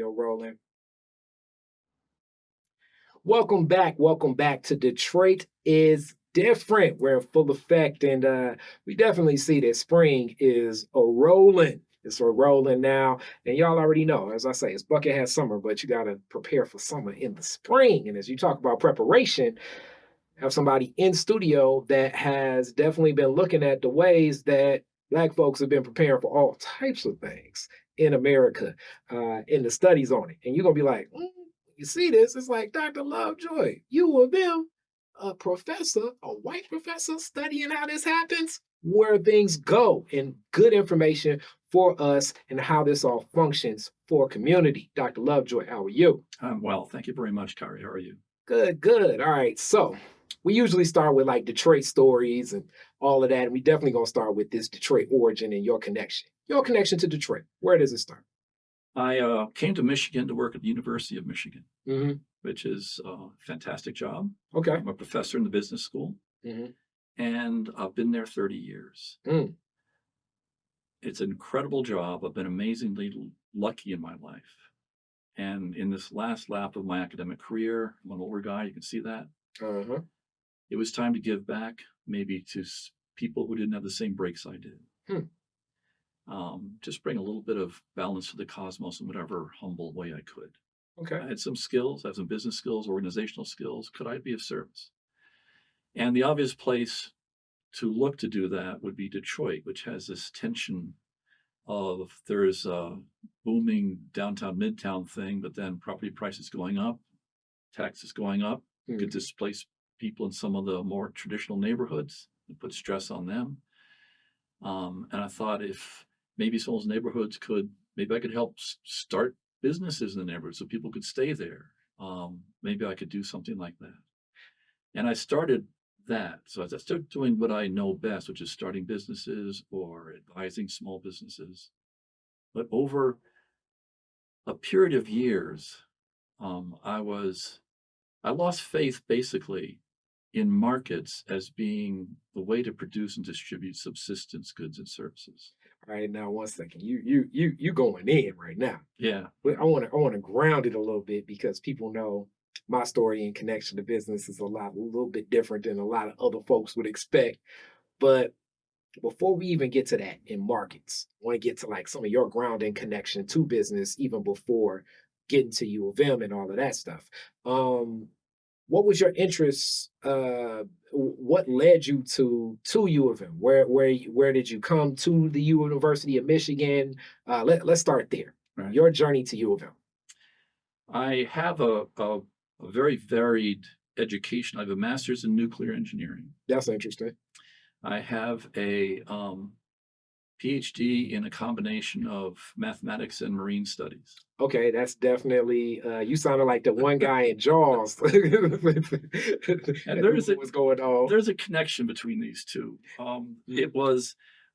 Audio rolling. Welcome back to Detroit is Different. We're in full effect, and we definitely see that spring is a rolling. It's a rolling now, and y'all already know, as I say, it's bucket hat summer, but you got to prepare for summer in the spring. And as you talk about preparation, have somebody in studio that has definitely been looking at the ways that Black folks have been preparing for all types of things in America, in the studies on it. And you're gonna be like, you see this? It's like Dr. Lovejoy, you or them, a professor, a white professor, studying how this happens, where things go, and good information for us and how this all functions for community. Dr. Lovejoy, how are you? I'm well. Thank you very much, Kari. How are you? Good, good. All right. So we usually start with like Detroit stories and all of that. And we definitely gonna start with this Detroit origin and your connection. Your connection to Detroit. Where does it start? I came to Michigan to work at the University of Michigan, Hmm. which is a fantastic job. Okay. I'm a professor in the business school, Hmm. and I've been there 30 years. Mm. It's an incredible job. I've been amazingly lucky in my life. And in this last lap of my academic career, I'm an older guy, you can see that. Uh-huh. It was time to give back, maybe to people who didn't have the same breaks I did. Hmm. Just bring a little bit of balance to the cosmos in whatever humble way I could. Okay. I had some skills, I have some business skills, organizational skills. Could I be of service? And the obvious place to look to do that would be Detroit, which has this tension of there's a booming downtown midtown thing, but then property prices going up, taxes going up, could displace people in some of the more traditional neighborhoods and put stress on them. And I thought if maybe some of those neighborhoods maybe I could help start businesses in the neighborhood so people could stay there. Maybe I could do something like that. And I started that. So I started doing what I know best, which is starting businesses or advising small businesses. But over a period of years, I lost faith basically in markets as being the way to produce and distribute subsistence goods and services. All right, now 1 second. You going in right now. Yeah. But I wanna ground it a little bit because people know my story and connection to business is a little bit different than a lot of other folks would expect. But before we even get to that in markets, I want to get to like some of your grounding connection to business even before getting to U of M and all of that stuff. Um, what was your interest? What led you to U of M? Where did you come to the University of Michigan? Let's start there. Right. Your journey to U of M. I have a very varied education. I have a master's in nuclear engineering. That's interesting. I have a PhD in a combination of mathematics and marine studies. Okay, that's definitely you sounded like the one guy in Jaws. And What's going on? there's a connection between these two.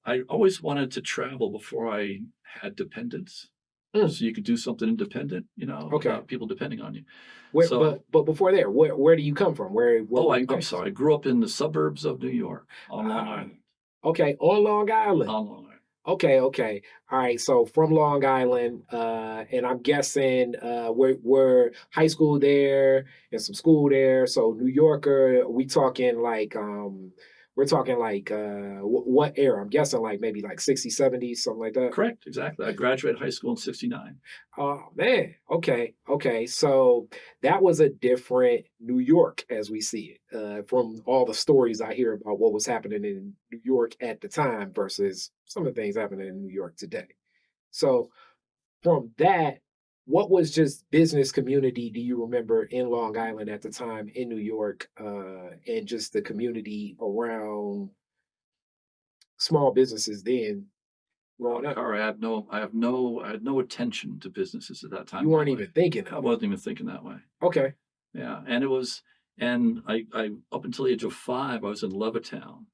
I always wanted to travel before I had dependents. Mm. So you could do something independent, Okay. without people depending on you. Where, So, but before there, where do you come from? Where were you I'm based? sorry, I grew up in the suburbs of New York on Long Ah, Island. okay, on Long Island. On Long Island. Okay, okay. All right. So from Long Island, and I'm guessing we're high school there and some school there. So New Yorker, we're talking like what era? I'm guessing like maybe like 60s, 70s, something like that. Correct, exactly. I graduated high school in '69. Oh man. Okay. Okay. So that was a different New York as we see it. From all the stories I hear about what was happening in New York at the time versus some of the things happening in New York today. So from that, what was just business community do you remember in Long Island at the time in New York, and just the community around small businesses then growing up? Or I had no attention to businesses at that time You in my weren't even life. thinking I of it. wasn't even thinking that way. Okay. Yeah, and it was, and I up until the age of 5, I was in Levittown.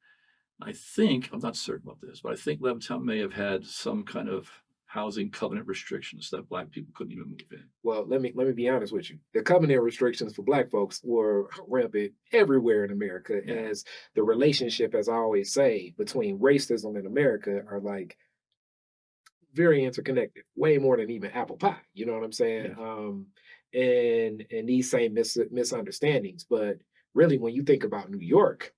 I think I'm not certain about this, but I think Levittown may have had some kind of housing covenant restrictions that Black people couldn't even move in. Well, let me be honest with you. The covenant restrictions for Black folks were rampant everywhere in America, Yeah. as the relationship, as I always say, between racism in America are like very interconnected, way more than even apple pie. You know what I'm saying? Yeah. And these same misunderstandings. But really, when you think about New York,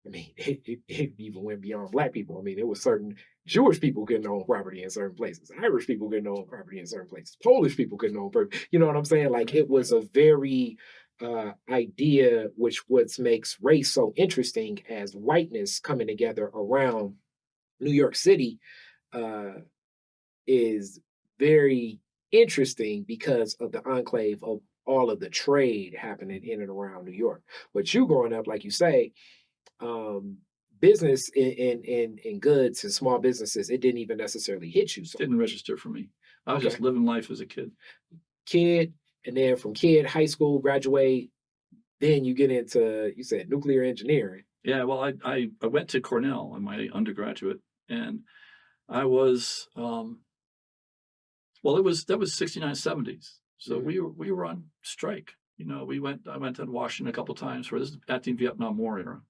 I mean, it even went beyond black people. I mean, it was certain Jewish people couldn't own property in certain places, Irish people couldn't own property in certain places, Polish people couldn't own property. You know what I'm saying? Like Right. it was a very idea, which what makes race so interesting as whiteness coming together around New York City uh, is very interesting because of the enclave of all of the trade happening in and around New York. But you growing up, like you say, um, business in goods and small businesses, it didn't even necessarily hit you so Didn't much. register for me. I was Okay, just living life as a kid. kid, and then from kid, high school, graduate, then you get into you said nuclear engineering. Yeah, well, I went to Cornell in my undergraduate, and I was well, it was that was 69, 70s. So Mhm, we were on strike. You know, I went to Washington a couple times for this is at the Vietnam War era.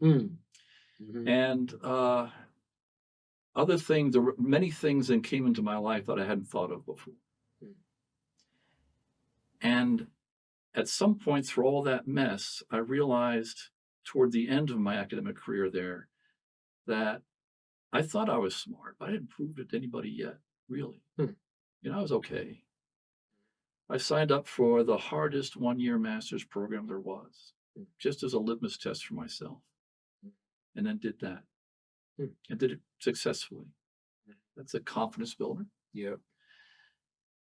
mm, mhm, And other things, there were many things that came into my life that I hadn't thought of before. mm, And at some point through all that mess, I realized toward the end of my academic career there that I thought I was smart, but I didn't prove it to anybody yet, really. mm, You know, I was okay. I signed up for the hardest 1 year master's program there was, mm, just as a litmus test for myself, mm, and then did that mm, and did it successfully. mm. That's a confidence builder. Yeah.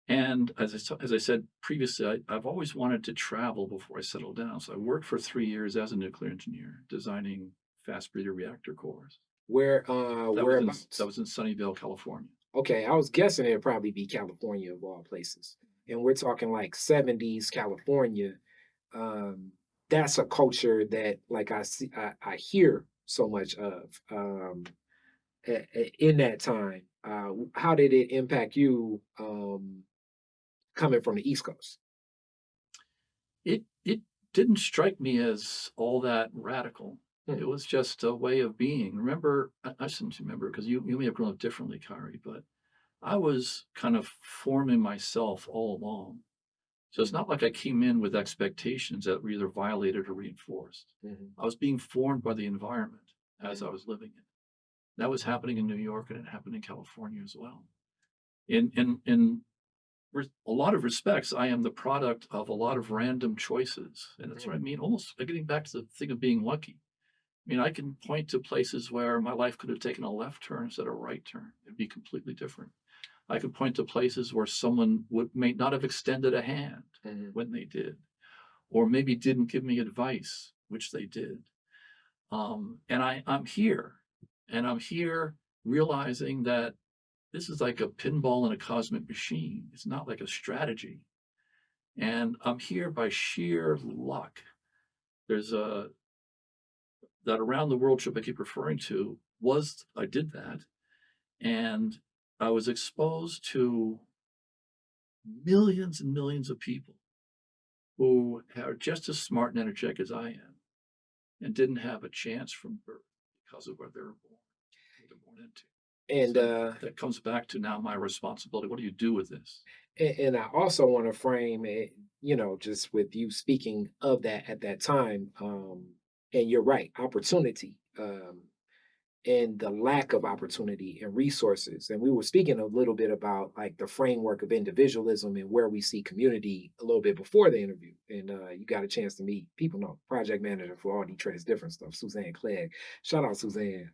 And as I said previously, I've always wanted to travel before I settled down. So I worked for 3 years as a nuclear engineer, designing fast breeder reactor cores. That Whereabouts? was in Sunnyvale, California. Okay, I was guessing it'd probably be California of all places. And we're talking like 70s California. Um, that's a culture that like I hear so much of in that time. How did it impact you coming from the East Coast? It didn't strike me as all that radical. Hmm, It was just a way of being. Remember, I shouldn't remember because you may have grown up differently, Kari, but I was kind of forming myself all along. So it's not like I came in with expectations that were either violated or reinforced. mhm, I was being formed by the environment as I mhm, was living it. That was happening in New York and it happened in California as well. In a lot of respects, I am the product of a lot of random choices. And that's what I mhm, mean. Almost getting back to the thing of being lucky. I mean, I can point to places where my life could have taken a left turn instead of a right turn. It'd be completely different. I could point to places where someone may not have extended a hand mhm, when they did, or maybe didn't give me advice, which they did. And I'm here, and I'm here realizing that this is like a pinball in a cosmic machine. It's not like a strategy. And I'm here by sheer luck. There's a that around the world trip I keep referring to was I did that, and I was exposed to millions and millions of people who are just as smart and energetic as I am and didn't have a chance from birth because of where they were born, what they're born into. and So that comes back to now my responsibility. What do you do with this? and I also want to frame it, just with you speaking of that at that time. And you're right, opportunity. And the lack of opportunity and resources. And we were speaking a little bit about like the framework of individualism and where we see community a little bit before the interview. And you got a chance to meet people know project manager for all Detroit's different stuff, Suzanne Clegg. Shout out Suzanne.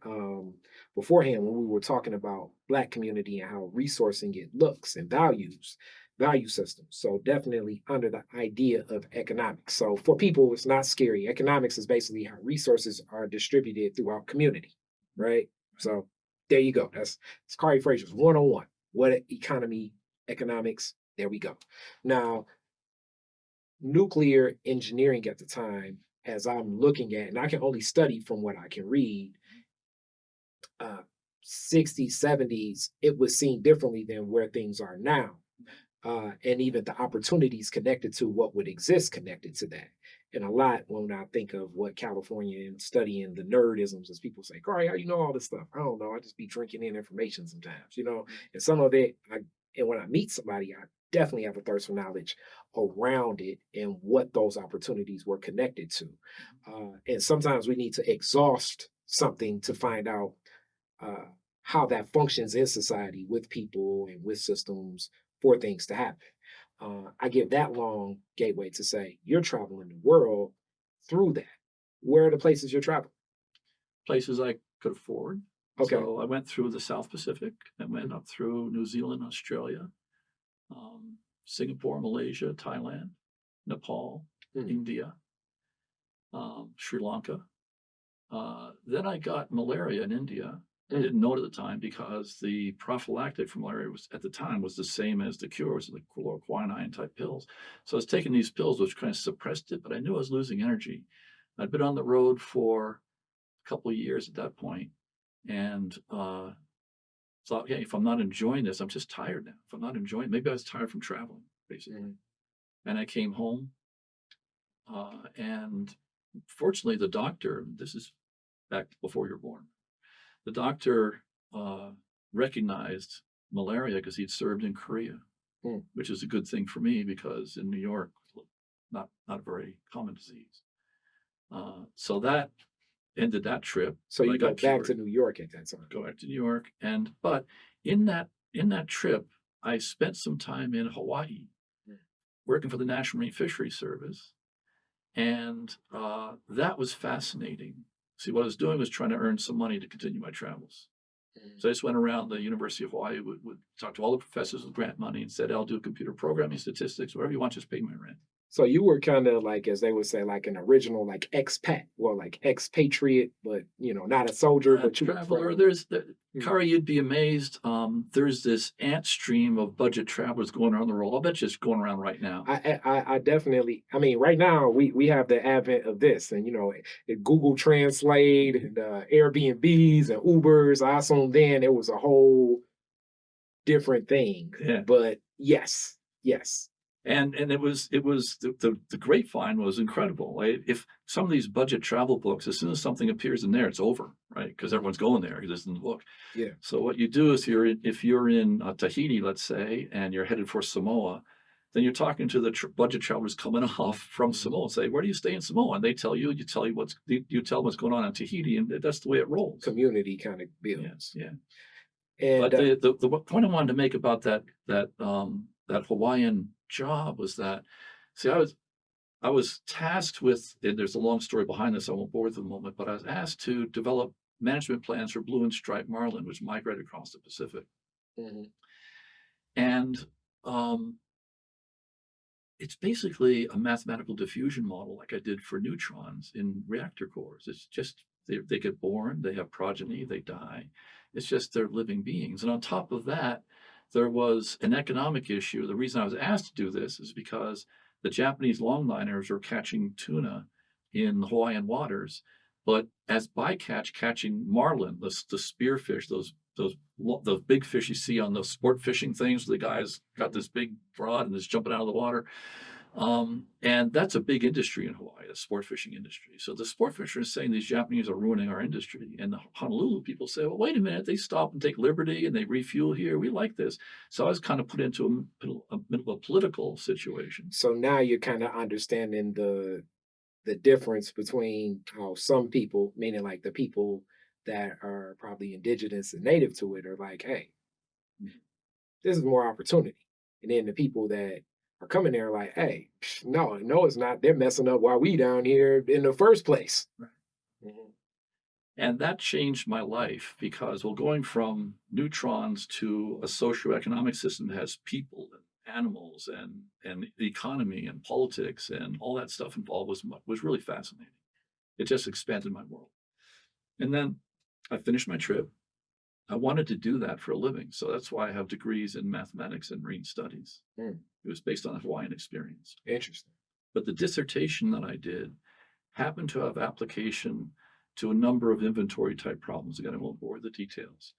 Beforehand, when we were talking about Black community and how resourcing it looks and value systems. So definitely under the idea of economics. So for people, it's not scary. Economics is basically how resources are distributed throughout community, right? So there you go. That's Kari Frazier's 101. What economy, economics, there we go. Now, nuclear engineering at the time, as I'm looking at, and I can only study from what I can read, uh, 60s, 70s, it was seen differently than where things are now. And even the opportunities connected to what would exist connected to that. And a lot when I think of what California and studying the nerdisms, as people say, Corey, how you know all this stuff? I don't know. I just be drinking in information sometimes, you know. And some of it, and when I meet somebody, I definitely have a thirst for knowledge around it and what those opportunities were connected to. And sometimes we need to exhaust something to find out uh, how that functions in society with people and with systems for things to happen. I give that long gateway to say you're traveling the world through that. Where are the places you're traveling? Places I could afford. Okay. So I went through the South Pacific. I went up through New Zealand, Australia, Singapore, Malaysia, Thailand, Nepal, India, Sri Lanka. Then I got malaria in India. I didn't know it at the time because the prophylactic for malaria was at the time was the same as the cure, was the chloroquine type pills. So I was taking these pills, which kind of suppressed it, but I knew I was losing energy. I'd been on the road for a couple of years at that point, and thought, hey, if I'm not enjoying this, I'm just tired now. If I'm not enjoying, maybe I was tired from traveling, basically. And I came home, and fortunately, the doctor. This is back before you were born. The doctor recognized malaria because he'd served in Korea, which is a good thing for me because in New York, not a very common disease. So that ended that trip. So you go back to New York at that time. Go back to New York, but in that trip, I spent some time in Hawaii, working for the National Marine Fisheries Service, and that was fascinating. See, what I was doing was trying to earn some money to continue my travels. So I just went around the University of Hawaii, would talk to all the professors with grant money and said, I'll do computer programming, statistics, whatever you want, just pay my rent. So you were kind of like, as they would say, like an original, like expat, or like expatriate, but not a soldier, but you traveler. Kari, you'd be amazed. There's this ant stream of budget travelers going around the world. I'll bet you it's going around right now. I definitely. I mean, right now we have the advent of this, and Google Translate and Airbnbs and Ubers. I assume then it was a whole different thing. Yeah. But yes. And it was the grapevine was incredible. Right? If some of these budget travel books, as soon as something appears in there, it's over, right? Because everyone's going there. It's in the book. Yeah. So what you do is if you're in Tahiti, let's say, and you're headed for Samoa, then you're talking to the budget travelers coming off from Samoa and say, where do you stay in Samoa? And they tell you, you tell them what's going on in Tahiti, and that's the way it rolls. Community kind of builds. Yeah. And, but the point I wanted to make about that Hawaiian job was that, see, I was tasked with, and there's a long story behind this, I won't bore with the moment, but I was asked to develop management plans for blue and striped marlin, which migrated across the Pacific. And it's basically a mathematical diffusion model like I did for neutrons in reactor cores. It's just they get born, they have progeny, they die. It's just they're living beings. And on top of that, there was an economic issue. The reason I was asked to do this is because the Japanese longliners are catching tuna in the Hawaiian waters, but as bycatch catching marlin, the spearfish, those big fish you see on those sport fishing things. The guy's got this big rod and is jumping out of the water. And that's a big industry in Hawaii, the sport fishing industry. So the sport fishers are saying these Japanese are ruining our industry. And the Honolulu people say, well, wait a minute, they stop and take liberty and they refuel here. We like this. So I was kind of put into a political situation. So now you're kind of understanding the difference between how some people, meaning like the people that are probably indigenous and native to it, are like, hey, this is more opportunity. And then the people that are coming there like, hey, no, it's not. They're messing up while we down here in the first place. Right. And that changed my life because, well, going from neutrons to a socioeconomic system that has people and animals and the economy and politics and all that stuff involved was really fascinating. It just expanded my world. And then I finished my trip. I wanted to do that for a living. So that's why I have degrees in mathematics and marine studies. It was based on a Hawaiian experience. Interesting. But the dissertation that I did happened to have application to a number of inventory type problems. Again, I won't bore the details.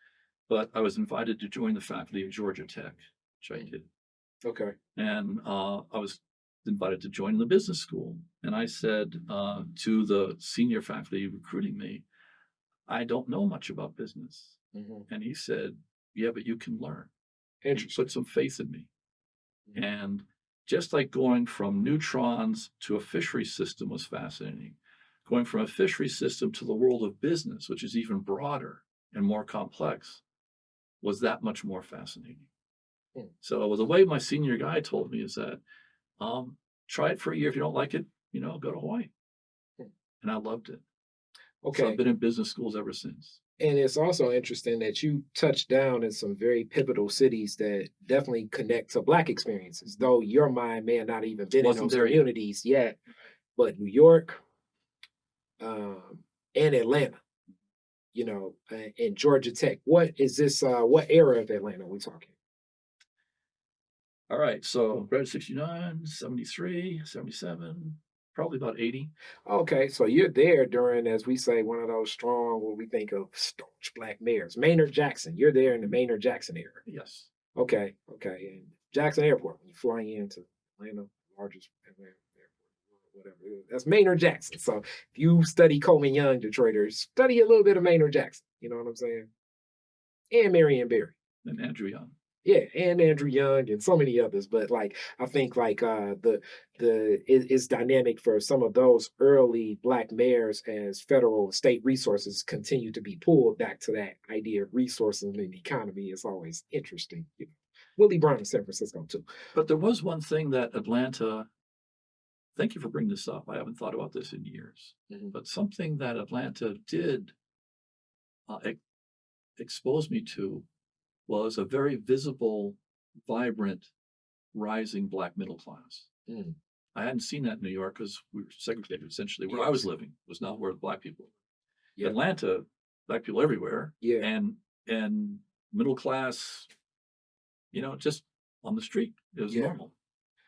But I was invited to join the faculty of Georgia Tech, which I did. Okay. And I was invited to join the business school. And I said to the senior faculty recruiting me, I don't know much about business. And he said, yeah, but you can learn. He Interesting. put some faith in me. Mhm. And just like going from neutrons to a fishery system was fascinating, going from a fishery system to the world of business, which is even broader and more complex, was that much more fascinating. Hmm. So the way my senior guy told me is that try it for a year. If you don't like it, go to Hawaii. Hmm. And I loved it. So I've Okay. been in business schools ever since. And it's also interesting that you touched down in some very pivotal cities that definitely connect to Black experiences, though your mind may have not even been in Wasn't those there yet. communities yet. But New York, and Atlanta, and Georgia Tech. What is this? What era of Atlanta are we talking? All right. So grad 69, 73, 77, probably about 80. Okay, so you're there during, as we say, one of those strong, what we think of staunch Black mayors, Maynard Jackson. You're there in the Maynard Jackson era. Yes. Okay, okay. And Jackson Airport, when you're flying into Atlanta, largest Atlanta airport, whatever it is, that's Maynard Jackson. So if you study Coleman Young, Detroiters, study a little bit of Maynard Jackson. You know what I'm saying? And Marion Barry. And Andrew Young. Yeah, and Andrew Young and so many others. But like I think like it's dynamic for some of those early Black mayors as federal and state resources continue to be pulled back to that idea of resources in the economy is always interesting. Willie Brown in San Francisco too. But there was one thing that Atlanta, thank you for bringing this up. I haven't thought about this in years. But something that Atlanta did expose me to was a very visible, vibrant, rising Black middle class. Mm. I hadn't seen that in New York because we were segregated essentially. Where I was living was not where the Black people were. Yeah. Atlanta, Black people everywhere. Yeah. And middle class, just on the street. It was normal.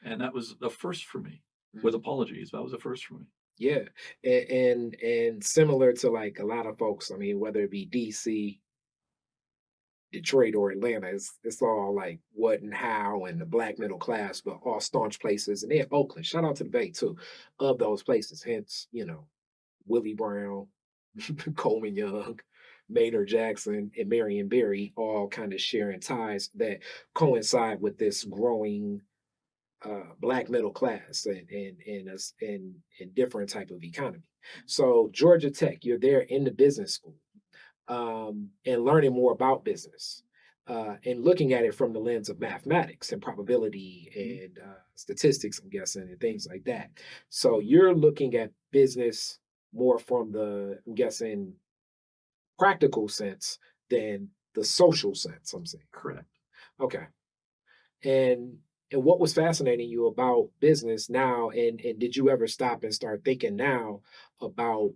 And that was a first for me. With apologies, that was a first for me. Yeah. And similar to like a lot of folks, I mean, whether it be DC, Detroit or Atlanta, it's all like what and how and the Black middle class, but all staunch places. And then Oakland, shout out to the Bay too, of those places. Hence, Willie Brown, Coleman Young, Maynard Jackson, and Marion Barry all kind of sharing ties that coincide with this growing Black middle class and different type of economy. So Georgia Tech, you're there in the business school, and learning more about business, and looking at it from the lens of mathematics and probability and statistics, I'm guessing, and things like that. So you're looking at business more from the, I'm guessing, practical sense than the social sense, I'm saying. Correct. Okay. And what was fascinating you about business now, and did you ever stop and start thinking now about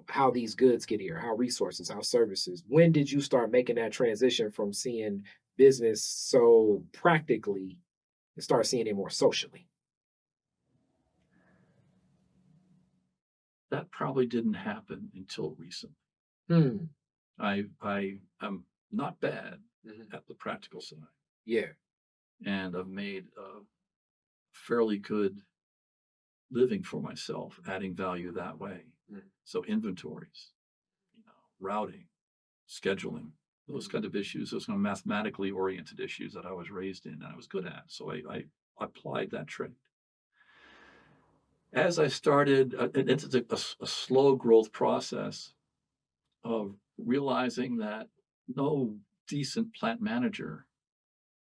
how these goods get here, how resources, how services? When did you start making that transition from seeing business so practically and start seeing it more socially? That probably didn't happen until recently. Hmm. I'm not bad Mhm. at the practical side, Yeah. and I've made a fairly good living for myself, adding value that way. Mhm. So inventories, routing, scheduling, those kind of issues, those kind of mathematically oriented issues that I was raised in and I was good at. So I applied that trade. As I started, and it's a slow growth process of realizing that no decent plant manager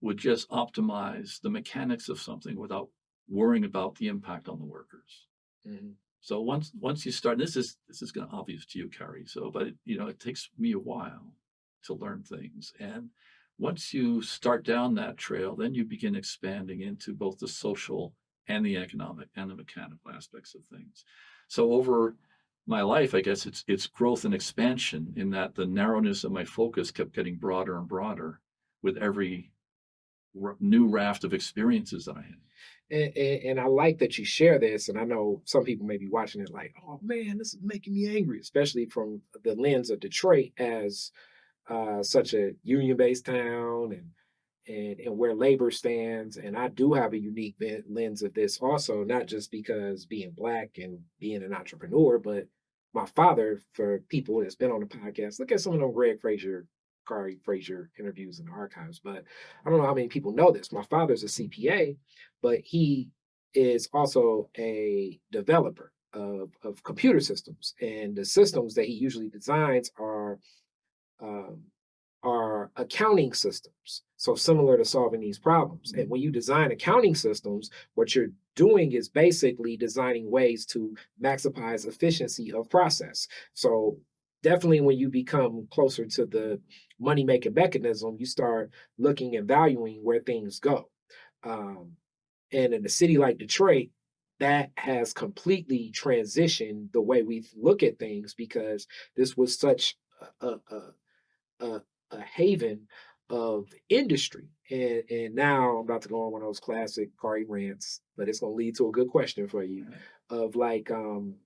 would just optimize the mechanics of something without worrying about the impact on the workers. Mhm. So once you start, this is going to obvious to you, Carrie. So, but it takes me a while to learn things, and once you start down that trail, then you begin expanding into both the social and the economic and the mechanical aspects of things. So over my life, I guess it's growth and expansion in that the narrowness of my focus kept getting broader and broader with every new raft of experiences that I had. And I like that you share this. And I know some people may be watching it like, oh man, this is making me angry, especially from the lens of Detroit as such a union-based town and where labor stands. And I do have a unique lens of this also, not just because being Black and being an entrepreneur, but my father, for people that's been on the podcast, look at some of them Greg Fraser, Kari Fraser interviews in the archives. But I don't know how many people know this. My father's a CPA, but he is also a developer of computer systems. And the systems that he usually designs um, are accounting systems. So similar to solving these problems. And when you design accounting systems, what you're doing is basically designing ways to maximize efficiency of process. So definitely when you become closer to the money making mechanism, you start looking and valuing where things go. Um, and in a city like Detroit, that has completely transitioned the way we look at things because this was such a, a haven of industry. And now I'm about to go on one of those classic Kari rants, but it's going to lead to a good question for you of like, when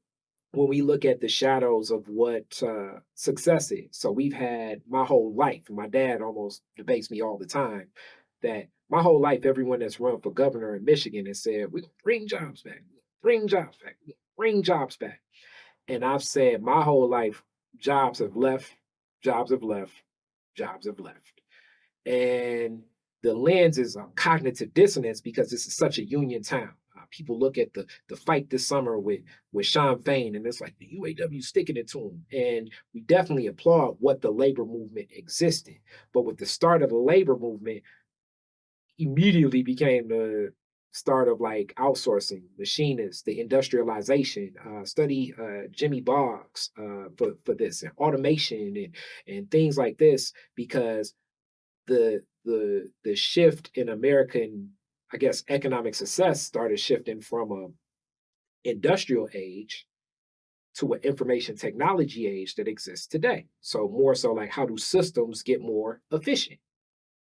we look at the shadows of what success is. So we've had my whole life, and my dad almost debates me all the time that my whole life, everyone that's run for governor in Michigan has said, we're going to bring jobs back, bring jobs back, bring jobs back. And I've said my whole life, jobs have left, jobs have left, jobs have left. And the lens is a cognitive dissonance because this is such a union town. People look at the fight this summer with Sean Fain, and it's like the UAW sticking it to him. And we definitely applaud what the labor movement existed. But with the start of the labor movement, immediately became the start of like outsourcing, machinists, the industrialization. Study Jimmy Boggs for this, and automation and things like this, because the shift in American, I guess, economic success started shifting from a industrial age to an information technology age that exists today. So more so like how do systems get more efficient?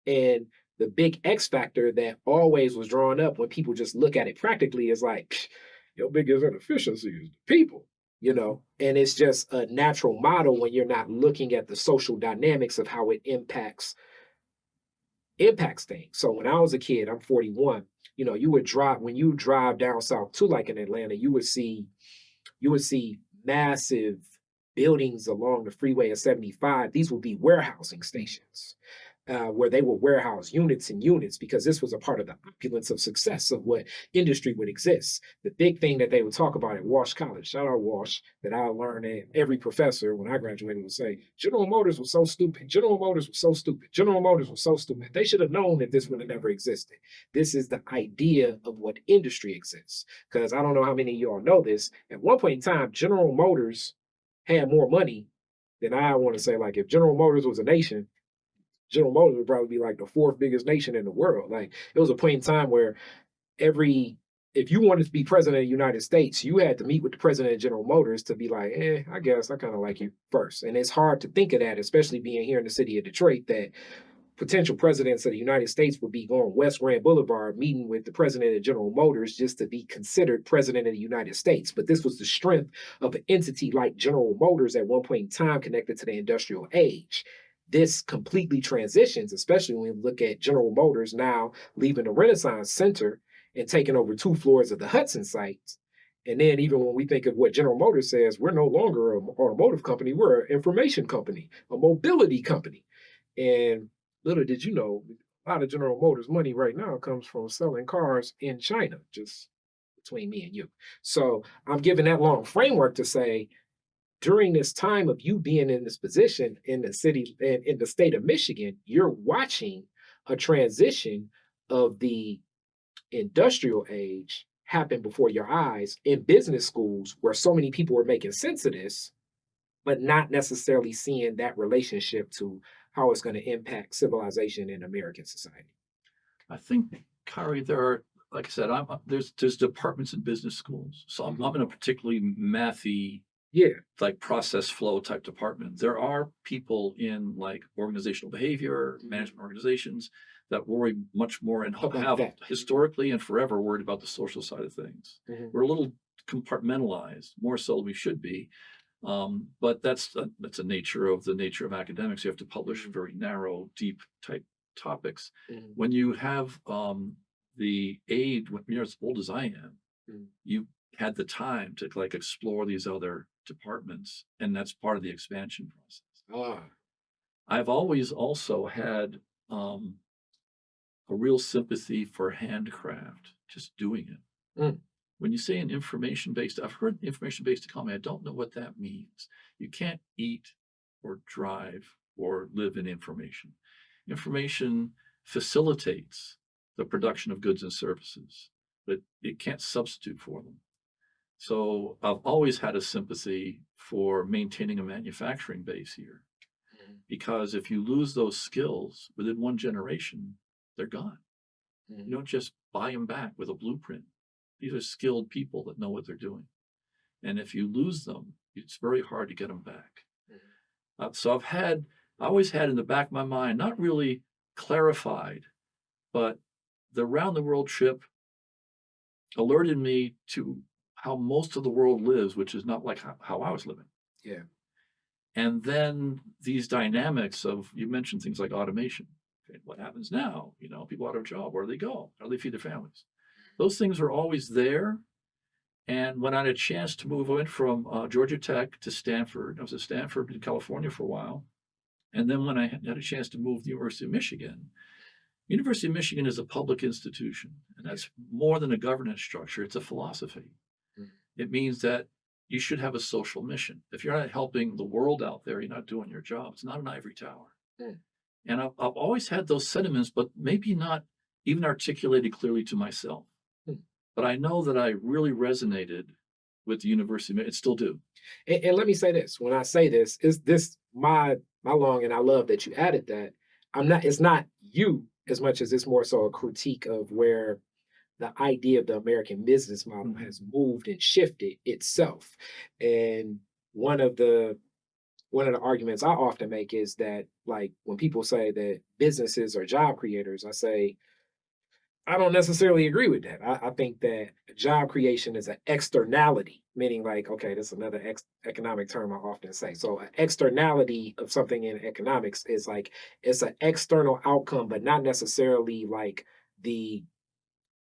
And the big X factor that always was drawn up when people just look at it practically is like, your biggest inefficiency is the people, and it's just a natural model when you're not looking at the social dynamics of how it impacts things. So when I was a kid, I'm 41, you would drive when you drive down south to like in Atlanta, you would see massive buildings along the freeway of 75. These would be warehousing stations where they would warehouse units and units because this was a part of the opulence of success of what industry would exist. The big thing that they would talk about at Walsh College, shout out Walsh, that I learned, and every professor when I graduated would say, General Motors was so stupid. General Motors was so stupid. General Motors was so stupid. They should have known that this would have never existed. This is the idea of what industry exists. Because I don't know how many of you all know this. At one point in time, General Motors had more money than I want to say, like if General Motors was a nation, General Motors would probably be like the fourth biggest nation in the world. Like it was a point in time where every if you wanted to be president of the United States, you had to meet with the president of General Motors to be like, I guess I kind of like you first. And it's hard to think of that, especially being here in the city of Detroit, that potential presidents of the United States would be going West Grand Boulevard meeting with the president of General Motors just to be considered president of the United States. But this was the strength of an entity like General Motors at one point in time connected to the industrial age. This completely transitions, especially when we look at General Motors now leaving the Renaissance Center and taking over 2 floors of the Hudson sites. And then even when we think of what General Motors says, we're no longer an automotive company, we're an information company, a mobility company. And little did you know, a lot of General Motors money right now comes from selling cars in China, just between me and you. So I'm giving that long framework to say, during this time of you being in this position in the city and in the state of Michigan, you're watching a transition of the industrial age happen before your eyes in business schools where so many people were making sense of this, but not necessarily seeing that relationship to how it's going to impact civilization in American society. I think, Kari, there are, like I said, there's departments in business schools. So I'm in a particularly mathy, like process flow type department. There are people in like organizational behavior, management organizations that worry much more and have historically and forever worried about the social side of things. We're a little compartmentalized, more so than we should be. But that's a nature of academics. You have to publish very narrow, deep type topics. Mhm. When you have the aid, when you're as old as I am, Mhm. you had the time to like explore these other departments, and that's part of the expansion process. Ah. I've always also had um, a real sympathy for handcraft, just doing it. Mm. When you say an information-based, I've heard information-based economy. I don't know what that means. You can't eat or drive or live in information. Information facilitates the production of goods and services, but it can't substitute for them. So I've always had a sympathy for maintaining a manufacturing base here, Mhm. because if you lose those skills within one generation, they're gone. You Mhm. don't just buy them back with a blueprint. These are skilled people that know what they're doing. And if you lose them, it's very hard to get them back. Mhm. So I always had in the back of my mind, not really clarified, but the round the world trip alerted me to how most of the world lives, which is not like how I was living. Yeah. And then these dynamics of, you mentioned things like automation. Okay, what happens now? You know, people out of a job, where do they go? How do they feed their families? Those things are always there. And when I had a chance to move in from Georgia Tech to Stanford, I was at Stanford in California for a while. And then when I had a chance to move to the University of Michigan is a public institution, and Yeah. that's more than a governance structure, it's a philosophy. Mhm. It means that you should have a social mission. If you're not helping the world out there, you're not doing your job. It's not an ivory tower. Mm. And I've always had those sentiments, but maybe not even articulated clearly to myself. Mm. But I know that I really resonated with the university. It still do. And let me say this: when I say this, is this my long, and I love that you added that. I'm not. It's not you as much as it's more so a critique of where the idea of the American business model Mhm. has moved and shifted itself. And one of the one of the arguments I often make is that, like, when people say that businesses are job creators, I say I don't necessarily agree with that. I think that job creation is an externality, meaning like, okay, this is another economic term I often say. So, an externality of something in economics is like it's an external outcome, but not necessarily like the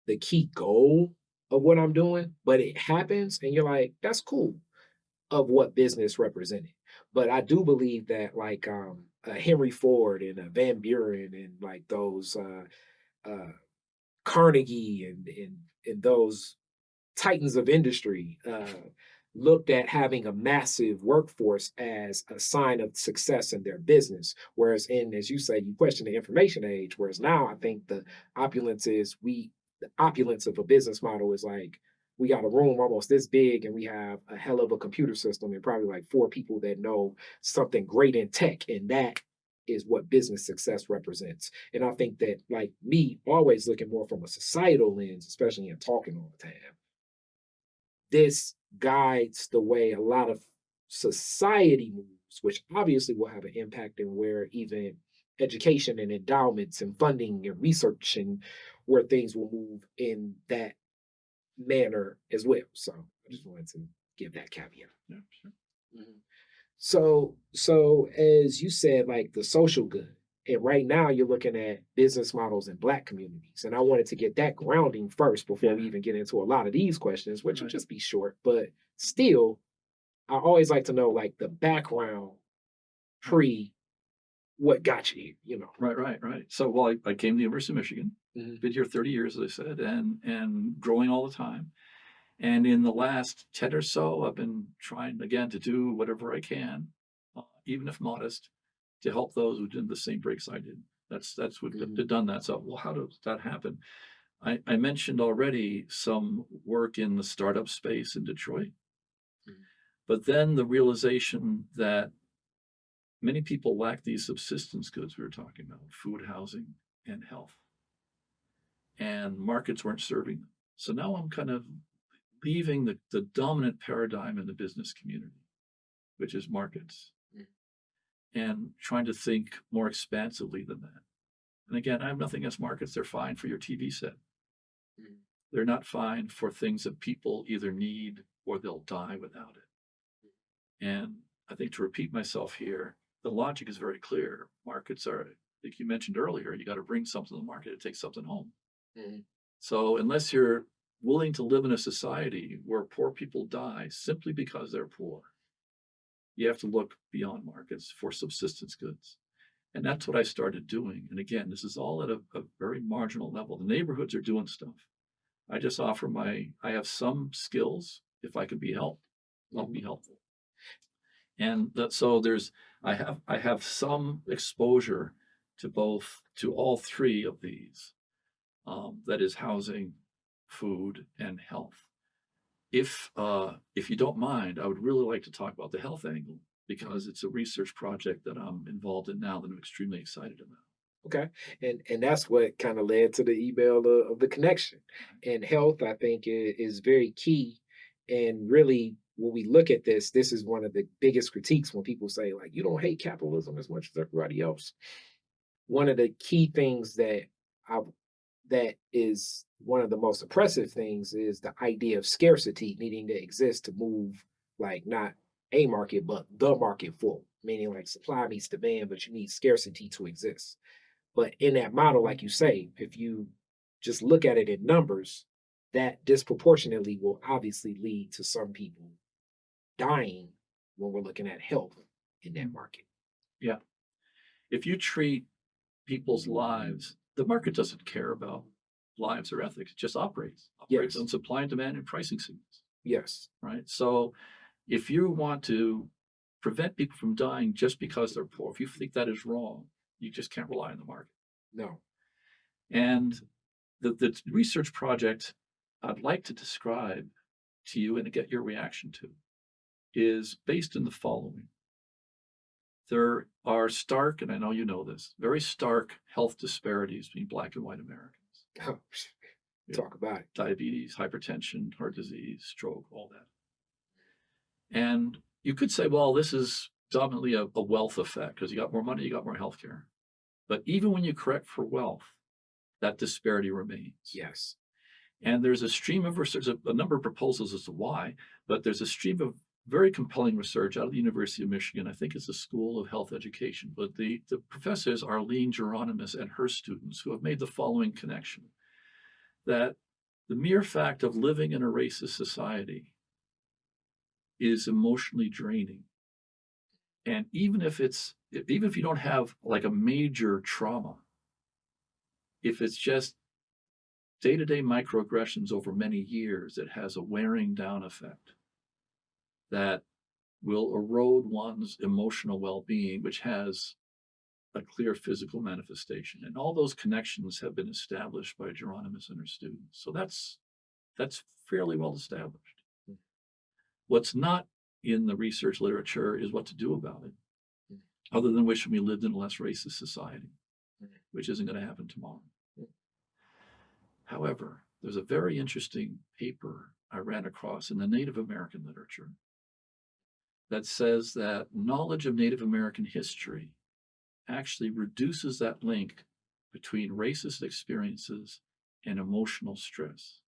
the key goal of what I'm doing. But it happens, and you're like, that's cool of what business represented. But I do believe that like Henry Ford and Van Buren and like those uh, Carnegie and those titans of industry looked at having a massive workforce as a sign of success in their business. Whereas in, as you say, you question the information age. Whereas now I think the opulence of a business model is like we got a room almost this big and we have a hell of a computer system and probably like four people that know something great in tech. And that is what business success represents. And I think that, like me, always looking more from a societal lens, especially in talking all the time, this guides the way a lot of society moves, which obviously will have an impact in where even education and endowments and funding and research and where things will move in that manner as well. So I just wanted to give that caveat. Yeah, sure. Mhm. So as you said, like the social good, and right now you're looking at business models in Black communities, and I wanted to get that grounding first before we Yeah, even get into a lot of these questions, which will right. just be short, but still, I always like to know like the background pre what got you here, you know. Right. So, well, I came to the University of Michigan, Mhm. been here 30 years, as I said, and growing all the time. And in the last 10 or so, I've been trying again to do whatever I can, even if modest, to help those who did the same breaks I did. That's what Mhm. done that. So, well, how does that happen? I mentioned already some work in the startup space in Detroit, Mhm. but then the realization that many people lack these subsistence goods we were talking about, food, housing, and health, and markets weren't serving them. So now I'm kind of leaving the dominant paradigm in the business community, which is markets, Mhm. and trying to think more expansively than that. And again, I have nothing against markets. They're fine for your TV set. Mhm. They're not fine for things that people either need or they'll die without it. And I think, to repeat myself here, the logic is very clear. Markets are like you mentioned earlier, you got to bring something to the market to take something home. Mhm. So unless you're willing to live in a society where poor people die simply because they're poor, you have to look beyond markets for subsistence goods. And that's what I started doing. And again, this is all at a very marginal level. The neighborhoods are doing stuff. I just offer I have some skills. If I can be helped, I'll be Mhm. helpful. And so I have some exposure to all three of these. That is housing, food, and health. If you don't mind, I would really like to talk about the health angle because it's a research project that I'm involved in now that I'm extremely excited about. Okay. And that's what kind of led to the email of the connection. And health, I think, is very key. And really, when we look at this, this is one of the biggest critiques when people say, like, you don't hate capitalism as much as everybody else. One of the key things I that is one of the most oppressive things is the idea of scarcity needing to exist to move like not a market but the market full, meaning like supply meets demand, but you need scarcity to exist. But in that model, like you say, if you just look at it in numbers, that disproportionately will obviously lead to some people dying when we're looking at health in that market. Yeah. If you treat people's lives, the market doesn't care about lives or ethics. It just operates Yes, on supply and demand and pricing signals, yes, right? So if you want to prevent people from dying just because they're poor, if you think that is wrong, you just can't rely on the market. no. And the research project I'd like to describe to you and to get your reaction to is based in the following. There are stark, and I know you know this, very stark health disparities between Black and white Americans. You know, Talk about it. diabetes, hypertension, heart disease, stroke, all that. And you could say, well, this is dominantly a wealth effect because you got more money, you got more healthcare. But even when you correct for wealth, that disparity remains. Yes. And there's a stream of research, a number of proposals as to why, but there's a stream of very compelling research out of the University of Michigan. I think it's the School of Health Education, but the professors Arlene Geronimus and her students who have made the following connection that the mere fact of living in a racist society is emotionally draining. And even if you don't have like a major trauma, if it's just day-to-day microaggressions over many years, it has a wearing down effect that will erode one's emotional well-being, which has a clear physical manifestation. And all those connections have been established by Geronimus and her students. So that's fairly well established. Mm. What's not in the research literature is what to do about it, Mm. other than wishing we lived in a less racist society, Mm. which isn't going to happen tomorrow. Mm. However, there's a very interesting paper I ran across in the Native American literature that says that knowledge of Native American history actually reduces that link between racist experiences and emotional stress.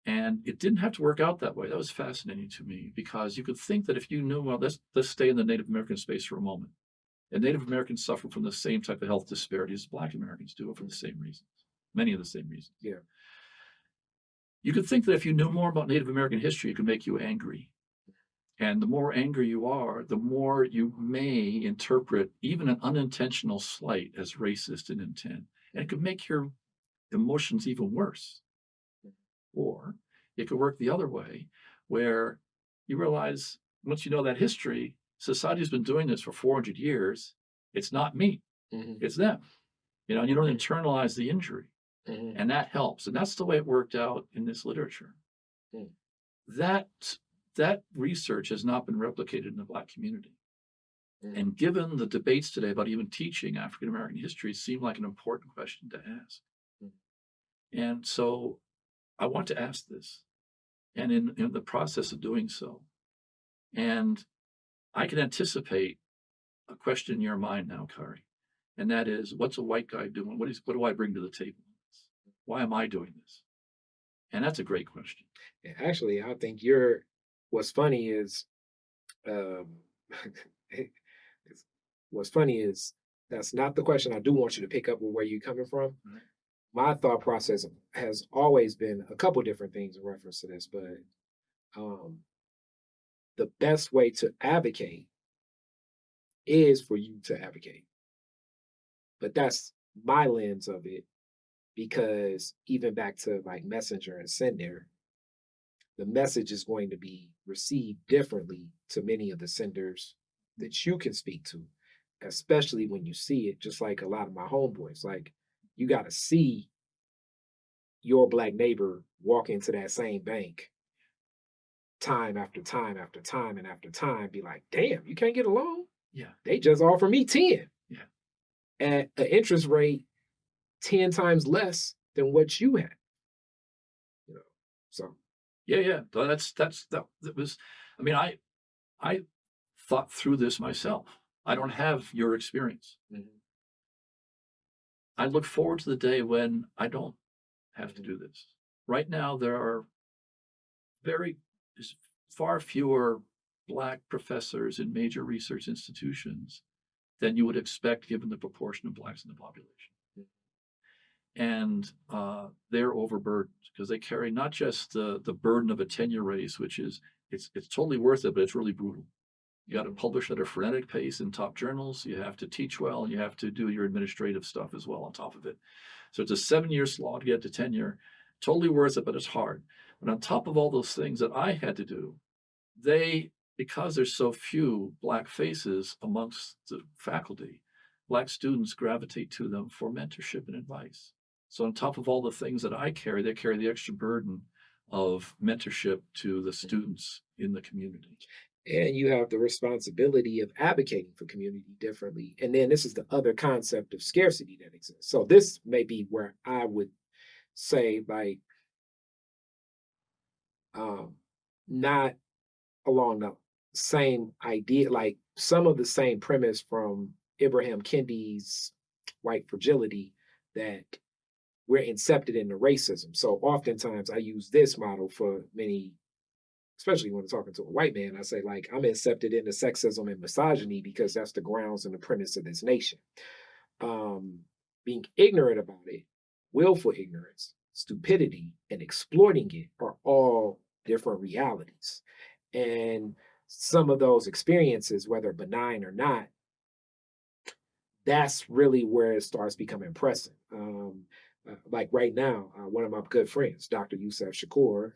And it didn't have to work out that way. That was fascinating to me because you could think that if you knew, well, let's stay in the Native American space for a moment. And Native Americans suffer from the same type of health disparities Black Americans do for the same reasons, many of the same reasons. Yeah. You could think that if you knew more about Native American history, it could make you angry. And the more angry you are, the more you may interpret even an unintentional slight as racist in intent. And it could make your emotions even worse. Or it could work the other way, where you realize once you know that history, society's been doing this for 400 years. It's not me, Hmm. it's them. And you don't internalize the injury. Hmm. And that helps. And that's the way it worked out in this literature. Mm. That that research has not been replicated in the Black community. Mm. And given the debates today about even teaching African American history seemed like an important question to ask. Mm. And so I want to ask this. And in the process of doing so, and I can anticipate a question in your mind now, Kari, and that is, what's a white guy doing? What do I bring to the table? Why am I doing this? And that's a great question. And actually, I think what's funny is, um, what's funny is That's not the question. I do want you to pick up with where you're coming from. Right. My thought process has always been a couple different things in reference to this, but um, the best way to advocate is for you to advocate. But that's my lens of it because even back to like messenger and sender, the message is going to be received differently to many of the senders that you can speak to, especially when you see it, just like a lot of my homeboys. Like, you got to see your black neighbor walk into that same bank time after time after time and after time, be like, damn, you can't get a loan? Yeah. They just offer me 10 Yeah. at an interest rate 10 times less than what you had, you know. So Yeah. Yeah. That was, I mean, I thought through this myself. I don't have your experience. mhm, I look forward to the day when I don't have to mhm, do this. Right now, there are very far fewer Black professors in major research institutions than you would expect given the proportion of Blacks in the population. And they're overburdened because they carry not just the burden of a tenure race, which is it's totally worth it, but it's really brutal. You got to publish at a frenetic pace in top journals. You have to teach well, and you have to do your administrative stuff as well on top of it. So it's a 7-year slog to get to tenure. Totally worth it, but it's hard. But on top of all those things that I had to do, because there's so few Black faces amongst the faculty, Black students gravitate to them for mentorship and advice. So on top of all the things that I carry, they carry the extra burden of mentorship to the students in the community. and you have the responsibility of advocating for community differently. And then this is the other concept of scarcity that exists. So this may be where I would say, like, um, not along the same idea, like some of the same premise from Abraham Kendi's White Fragility, that we're incepted into racism. So oftentimes I use this model for many, especially when I'm talking to a white man. I say, like, I'm incepted into sexism and misogyny because that's the grounds and the premise of this nation. Um, Being ignorant about it, willful ignorance, stupidity, and exploiting it are all different realities. And some of those experiences, whether benign or not, that's really where it starts becoming pressing. Like right now, one of my good friends, Dr. Youssef Shakur,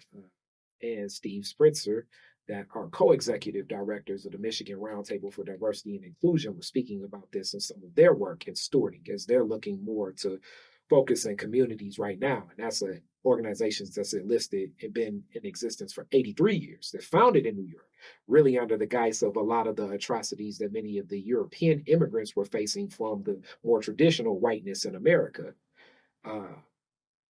and Steve Spritzer, that are co-executive directors of the Michigan Roundtable for Diversity and Inclusion, were speaking about this in some of their work in stewarding, as they're looking more to focus in communities right now. And that's a organizations that's enlisted and been in existence for 83 years. They're founded in New York, really under the guise of a lot of the atrocities that many of the European immigrants were facing from the more traditional whiteness in America. Uh,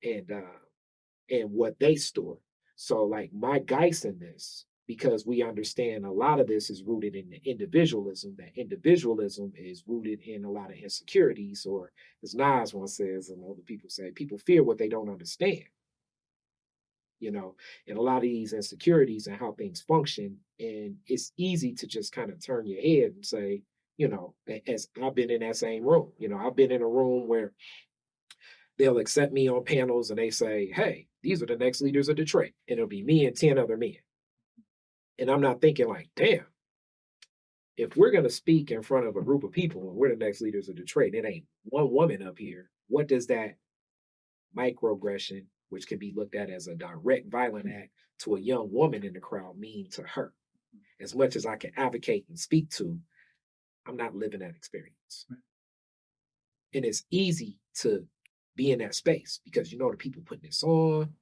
and what they store. So, like, my guys in this, because we understand a lot of this is rooted in the individualism. That individualism is rooted in a lot of insecurities, or as Nas once says, and other people say, people fear what they don't understand. You know, and a lot of these insecurities and how things function, and it's easy to just kind of turn your head and say, as I've been in that same room. I've been in a room where they'll accept me on panels and they say, hey, these are the next leaders of Detroit. And it'll be me and 10 other men. And I'm not thinking, like, damn, if we're going to speak in front of a group of people and we're the next leaders of Detroit, it ain't one woman up here. What does that microaggression, which can be looked at as a direct violent act to a young woman in the crowd, mean to her? As much as I can advocate and speak to, I'm not living that experience. And it's easy to be in that space because you know the people putting this on.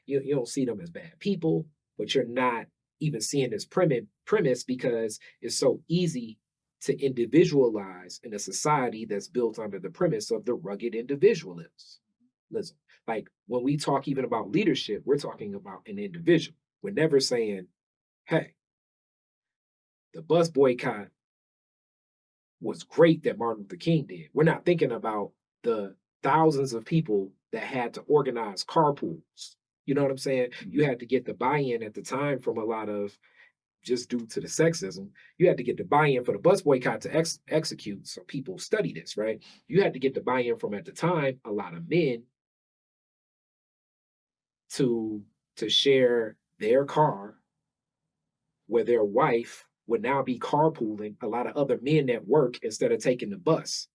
You don't see them as bad people, but you're not even seeing this premise because it's so easy to individualize in a society that's built under the premise of the rugged individualism. Like, when we talk even about leadership, we're talking about an individual. We're never saying, hey, the bus boycott was great that Martin Luther King did. We're not thinking about the thousands of people that had to organize carpools. You know what I'm saying? You Mhm. had to get the buy-in at the time from a lot of just due to the sexism, you had to get the buy-in for the bus boycott to execute. So people study this, right? You had to get the buy-in from at the time a lot of men to share their car where their wife would now be carpooling a lot of other men at work instead of taking the bus.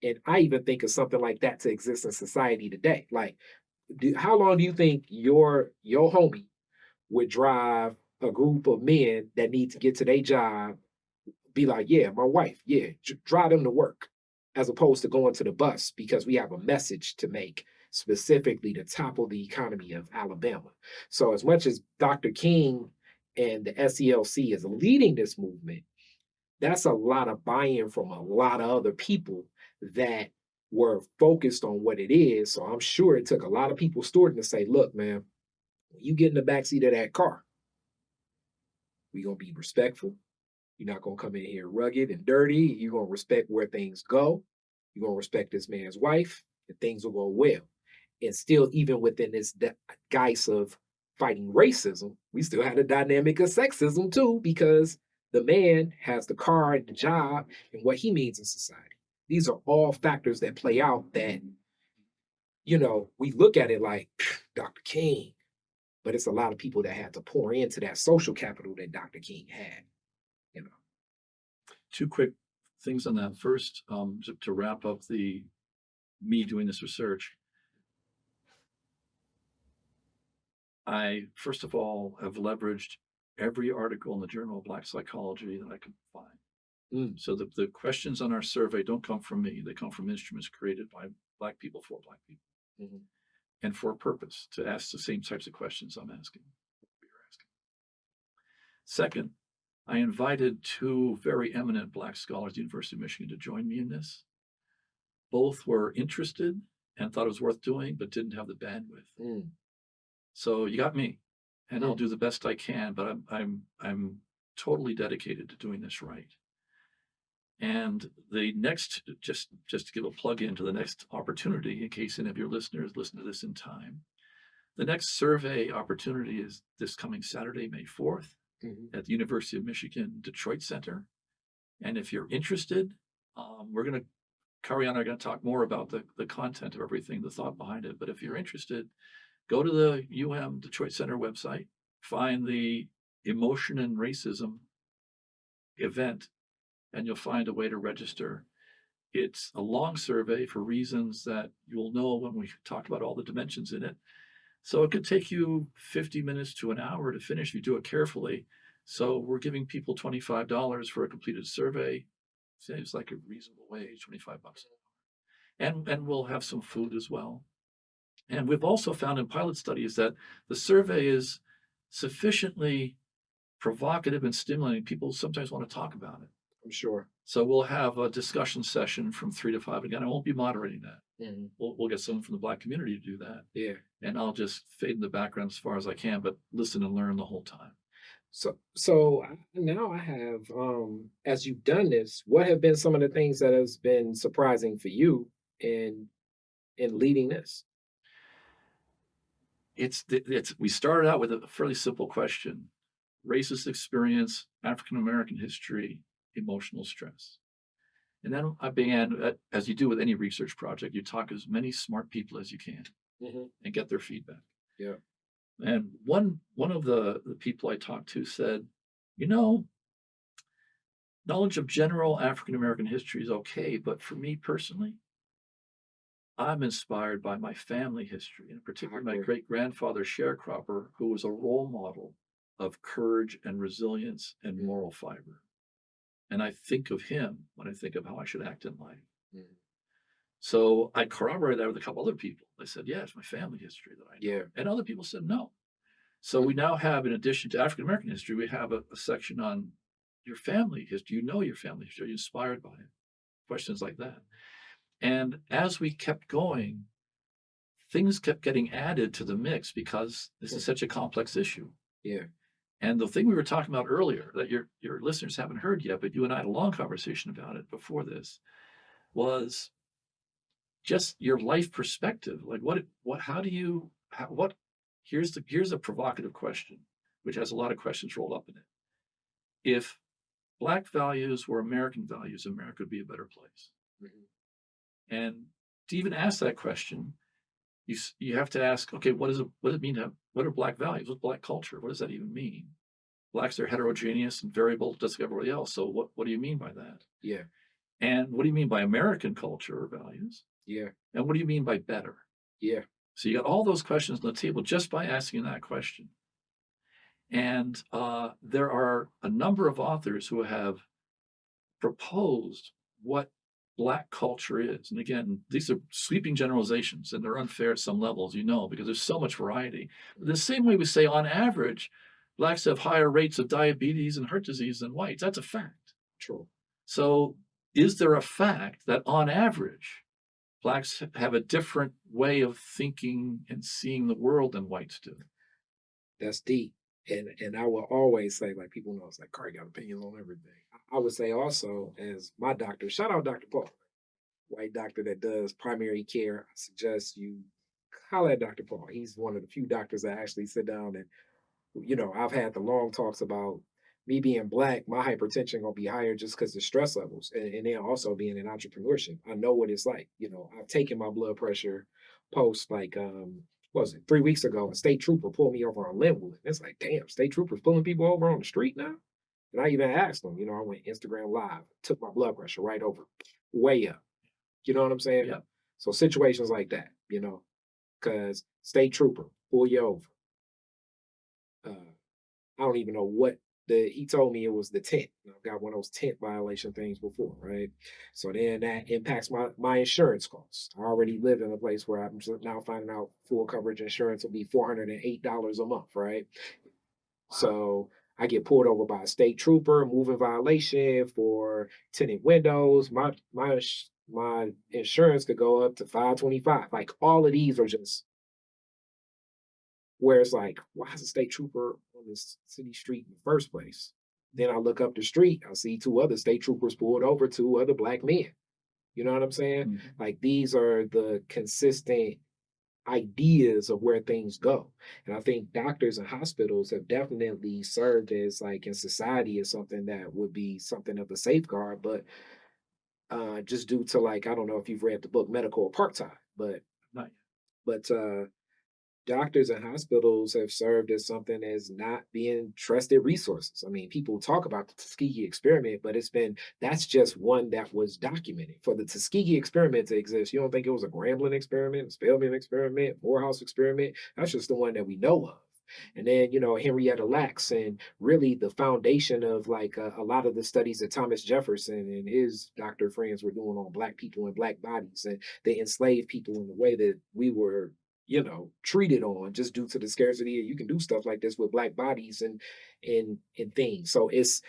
And I even think of something like that to exist in society today. Like, how long do you think your homie would drive a group of men that need to get to their job, be like, yeah, my wife, yeah, drive them to work, as opposed to going to the bus because we have a message to make specifically to topple the economy of Alabama. So as much as Dr. King and the SELC is leading this movement, that's a lot of buy-in from a lot of other people that were focused on what it is. So I'm sure it took a lot of people stewarding to say, look, man, when you get in the backseat of that car, we're gonna be respectful. You're not gonna come in here rugged and dirty. You're gonna respect where things go. You're gonna respect this man's wife, and things will go well. And still, even within this guise of fighting racism, we still had a dynamic of sexism too, because the man has the car and the job and what he means in society. These are all factors that play out that, we look at it like Dr. King, but it's a lot of people that had to pour into that social capital that Dr. King had, you know. Two quick things on that. First, to wrap up the me doing this research, I first of all have leveraged every article in the Journal of Black Psychology that I could find. So the questions on our survey don't come from me; they come from instruments created by Black people for Black people, and for a purpose to ask the same types of questions I'm asking. You're asking. Second, I invited two very eminent Black scholars at the University of Michigan to join me in this. Both were interested and thought it was worth doing, but didn't have the bandwidth. So you got me, and I'll do the best I can. But I'm totally dedicated to doing this right. And the next, just to give a plug into the next opportunity, in case any of your listeners listen to this in time, the next survey opportunity is this coming Saturday, May 4th, at the University of Michigan Detroit Center. And if you're interested, we're going to Kari and I are going to talk more about the content of everything, the thought behind it. But if you're interested, go to the Detroit Center website, find the Emotion and Racism event, and you'll find a way to register. It's a long survey for reasons that you'll know when we talk about all the dimensions in it. So it could take you 50 minutes to an hour to finish if you do it carefully. So we're giving people $25 for a completed survey. Seems like a reasonable wage, $25 an hour. And we'll have some food as well. And we've also found in pilot studies that the survey is sufficiently provocative and stimulating. People sometimes want to talk about it. I'm sure. So we'll have a discussion session from 3 to 5. Again, I won't be moderating that. We'll get someone from the Black community to do that. Yeah. And I'll just fade in the background as far as I can, but listen and learn the whole time. So now I have, as you've done this, what have been some of the things that has been surprising for you in leading this? We started out with a fairly simple question: racist experience, African American history, emotional stress. And then I began, as you do with any research project, you talk to as many smart people as you can and get their feedback. Yeah. And one of the people I talked to said, knowledge of general African American history is okay, but for me personally, I'm inspired by my family history, and particularly my great-grandfather sharecropper, who was a role model of courage and resilience and moral fiber. And I think of him when I think of how I should act in life. So I corroborated that with a couple other people. I said, yeah, it's my family history that I know. And other people said no. So we now have, in addition to African American history, we have a section on your family history. You know your family history. Are you inspired by it? Questions like that. And as we kept going, things kept getting added to the mix because this is such a complex issue. Yeah. And the thing we were talking about earlier that your listeners haven't heard yet, but you and I had a long conversation about it before this, was just your life perspective. Like here's a provocative question, which has a lot of questions rolled up in it. if Black values were American values, America would be a better place. Mhm. And to even ask that question, you have to ask, okay, what does it mean to what are Black values? What's Black culture? What does that even mean? Blacks are heterogeneous and variable just like everybody else. So what do you mean by that? Yeah. And what do you mean by American culture or values? Yeah. And what do you mean by better? Yeah. So you got all those questions on the table just by asking that question. And there are a number of authors who have proposed what Black culture is. And again, these are sweeping generalizations and they're unfair at some levels, because there's so much variety. But the same way we say, on average, Blacks have higher rates of diabetes and heart disease than whites. That's a fact. True. So, is there a fact that on average, Blacks have a different way of thinking and seeing the world than whites do? That's deep. And I will always say, like people know it's like Cardi got opinions on everything. I would say also as my doctor, shout out Dr. Paul, white doctor that does primary care. I suggest you holler at Dr. Paul. He's one of the few doctors that actually sit down and I've had the long talks about me being black, my hypertension gonna be higher just because the stress levels, and then also being in entrepreneurship. I know what it's like. I've taken my blood pressure post like what was it 3 weeks ago? A state trooper pulled me over on Linwood. It's like, damn, state troopers pulling people over on the street now. And I even asked them, I went Instagram live, took my blood pressure right over, way up. You know what I'm saying? Yeah. So situations like that, because state trooper pull you over. Uh, I don't even know what he told me it was the tent. I've got one of those tent violation things before, right? So then that impacts my insurance costs. I already live in a place where I'm just now finding out full coverage insurance will be $408 a month, right? So I get pulled over by a state trooper, moving violation for tinted windows. My insurance could go up to 525. Like all of these are just where it's like, why is a state trooper on this city street in the first place? Then I look up the street, I see two other state troopers pulled over, two other black men. You know what I'm saying? Mhm. Like these are the consistent ideas of where things go. And I think doctors and hospitals have definitely served as like in society as something that would be something of a safeguard, but just due to like, I don't know if you've read the book Medical Apartheid, but Not but doctors and hospitals have served as something as not being trusted resources. I mean, people talk about the Tuskegee experiment, but that's just one that was documented. For the Tuskegee experiment to exist, you don't think it was a Grambling experiment, a Spelman experiment, Morehouse experiment? That's just the one that we know of. And then, Henrietta Lacks, and really the foundation of like a lot of the studies that Thomas Jefferson and his doctor friends were doing on black people and black bodies, and they enslaved people in the way that we were treated on just due to the scarcity. You can do stuff like this with black bodies and things. So it's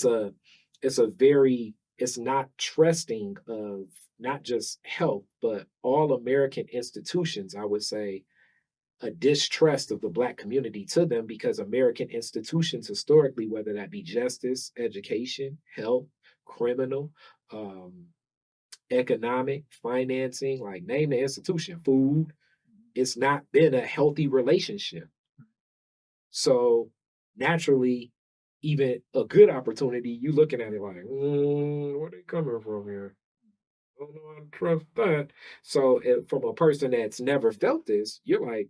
a it's not trusting of not just health, but all American institutions, I would say, a distrust of the black community to them because American institutions historically, whether that be justice, education, health, criminal, um, economic, financing, like name the institution, food, it's not been a healthy relationship. So naturally, even a good opportunity, you looking at it like, where they coming from here? I don't know how to trust that. So from a person that's never felt this, you're like,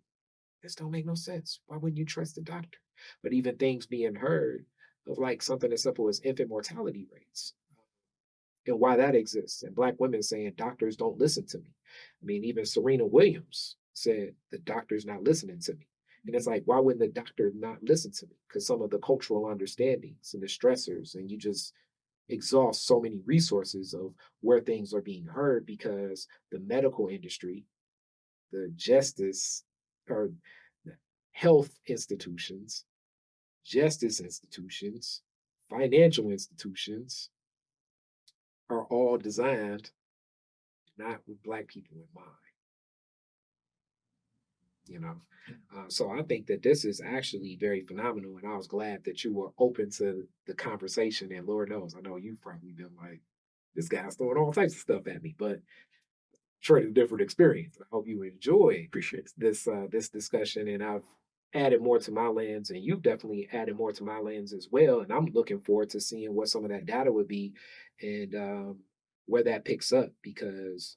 this don't make no sense. Why wouldn't you trust the doctor? But even things being heard of like something as simple as infant mortality rates and why that exists. And black women saying doctors don't listen to me. I mean, even Serena Williams said the doctor's not listening to me. And it's like, why wouldn't the doctor not listen to me? Because some of the cultural understandings and the stressors, and you just exhaust so many resources of where things are being heard because the medical industry, the justice or the health institutions, justice institutions, financial institutions are all designed not with black people in mind, you know. So I think that this is actually very phenomenal, and I was glad that you were open to the conversation. And Lord knows, I know you've probably been like, this guy's throwing all types of stuff at me, but sure, it's a different experience. I hope you enjoy appreciate it. this discussion, and I've added more to my lens, and you've definitely added more to my lens as well. And I'm looking forward to seeing what some of that data would be, and where that picks up. Because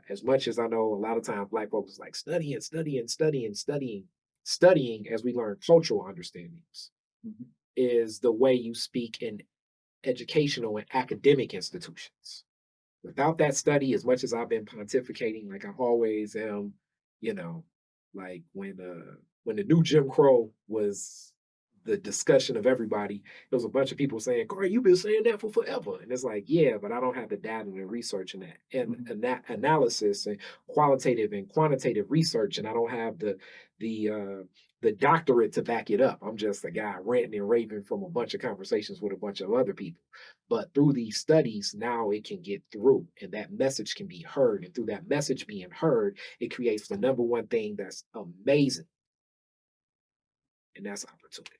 as much as I know, a lot of times Black folks is like studying, studying, studying, studying, studying as we learn cultural understandings Mhm. is the way you speak in educational and academic institutions. Without that study, as much as I've been pontificating, like I always am, you know, like when the new Jim Crow was the discussion of everybody, there was a bunch of people saying, Corey, you've been saying that for forever. And it's like, yeah, but I don't have the data and research and that Mhm. and that analysis and qualitative and quantitative research. And I don't have the the doctorate to back it up. I'm just a guy ranting and raving from a bunch of conversations with a bunch of other people. But through these studies, now it can get through and that message can be heard. And through that message being heard, it creates the number one thing that's amazing, and that's opportunity.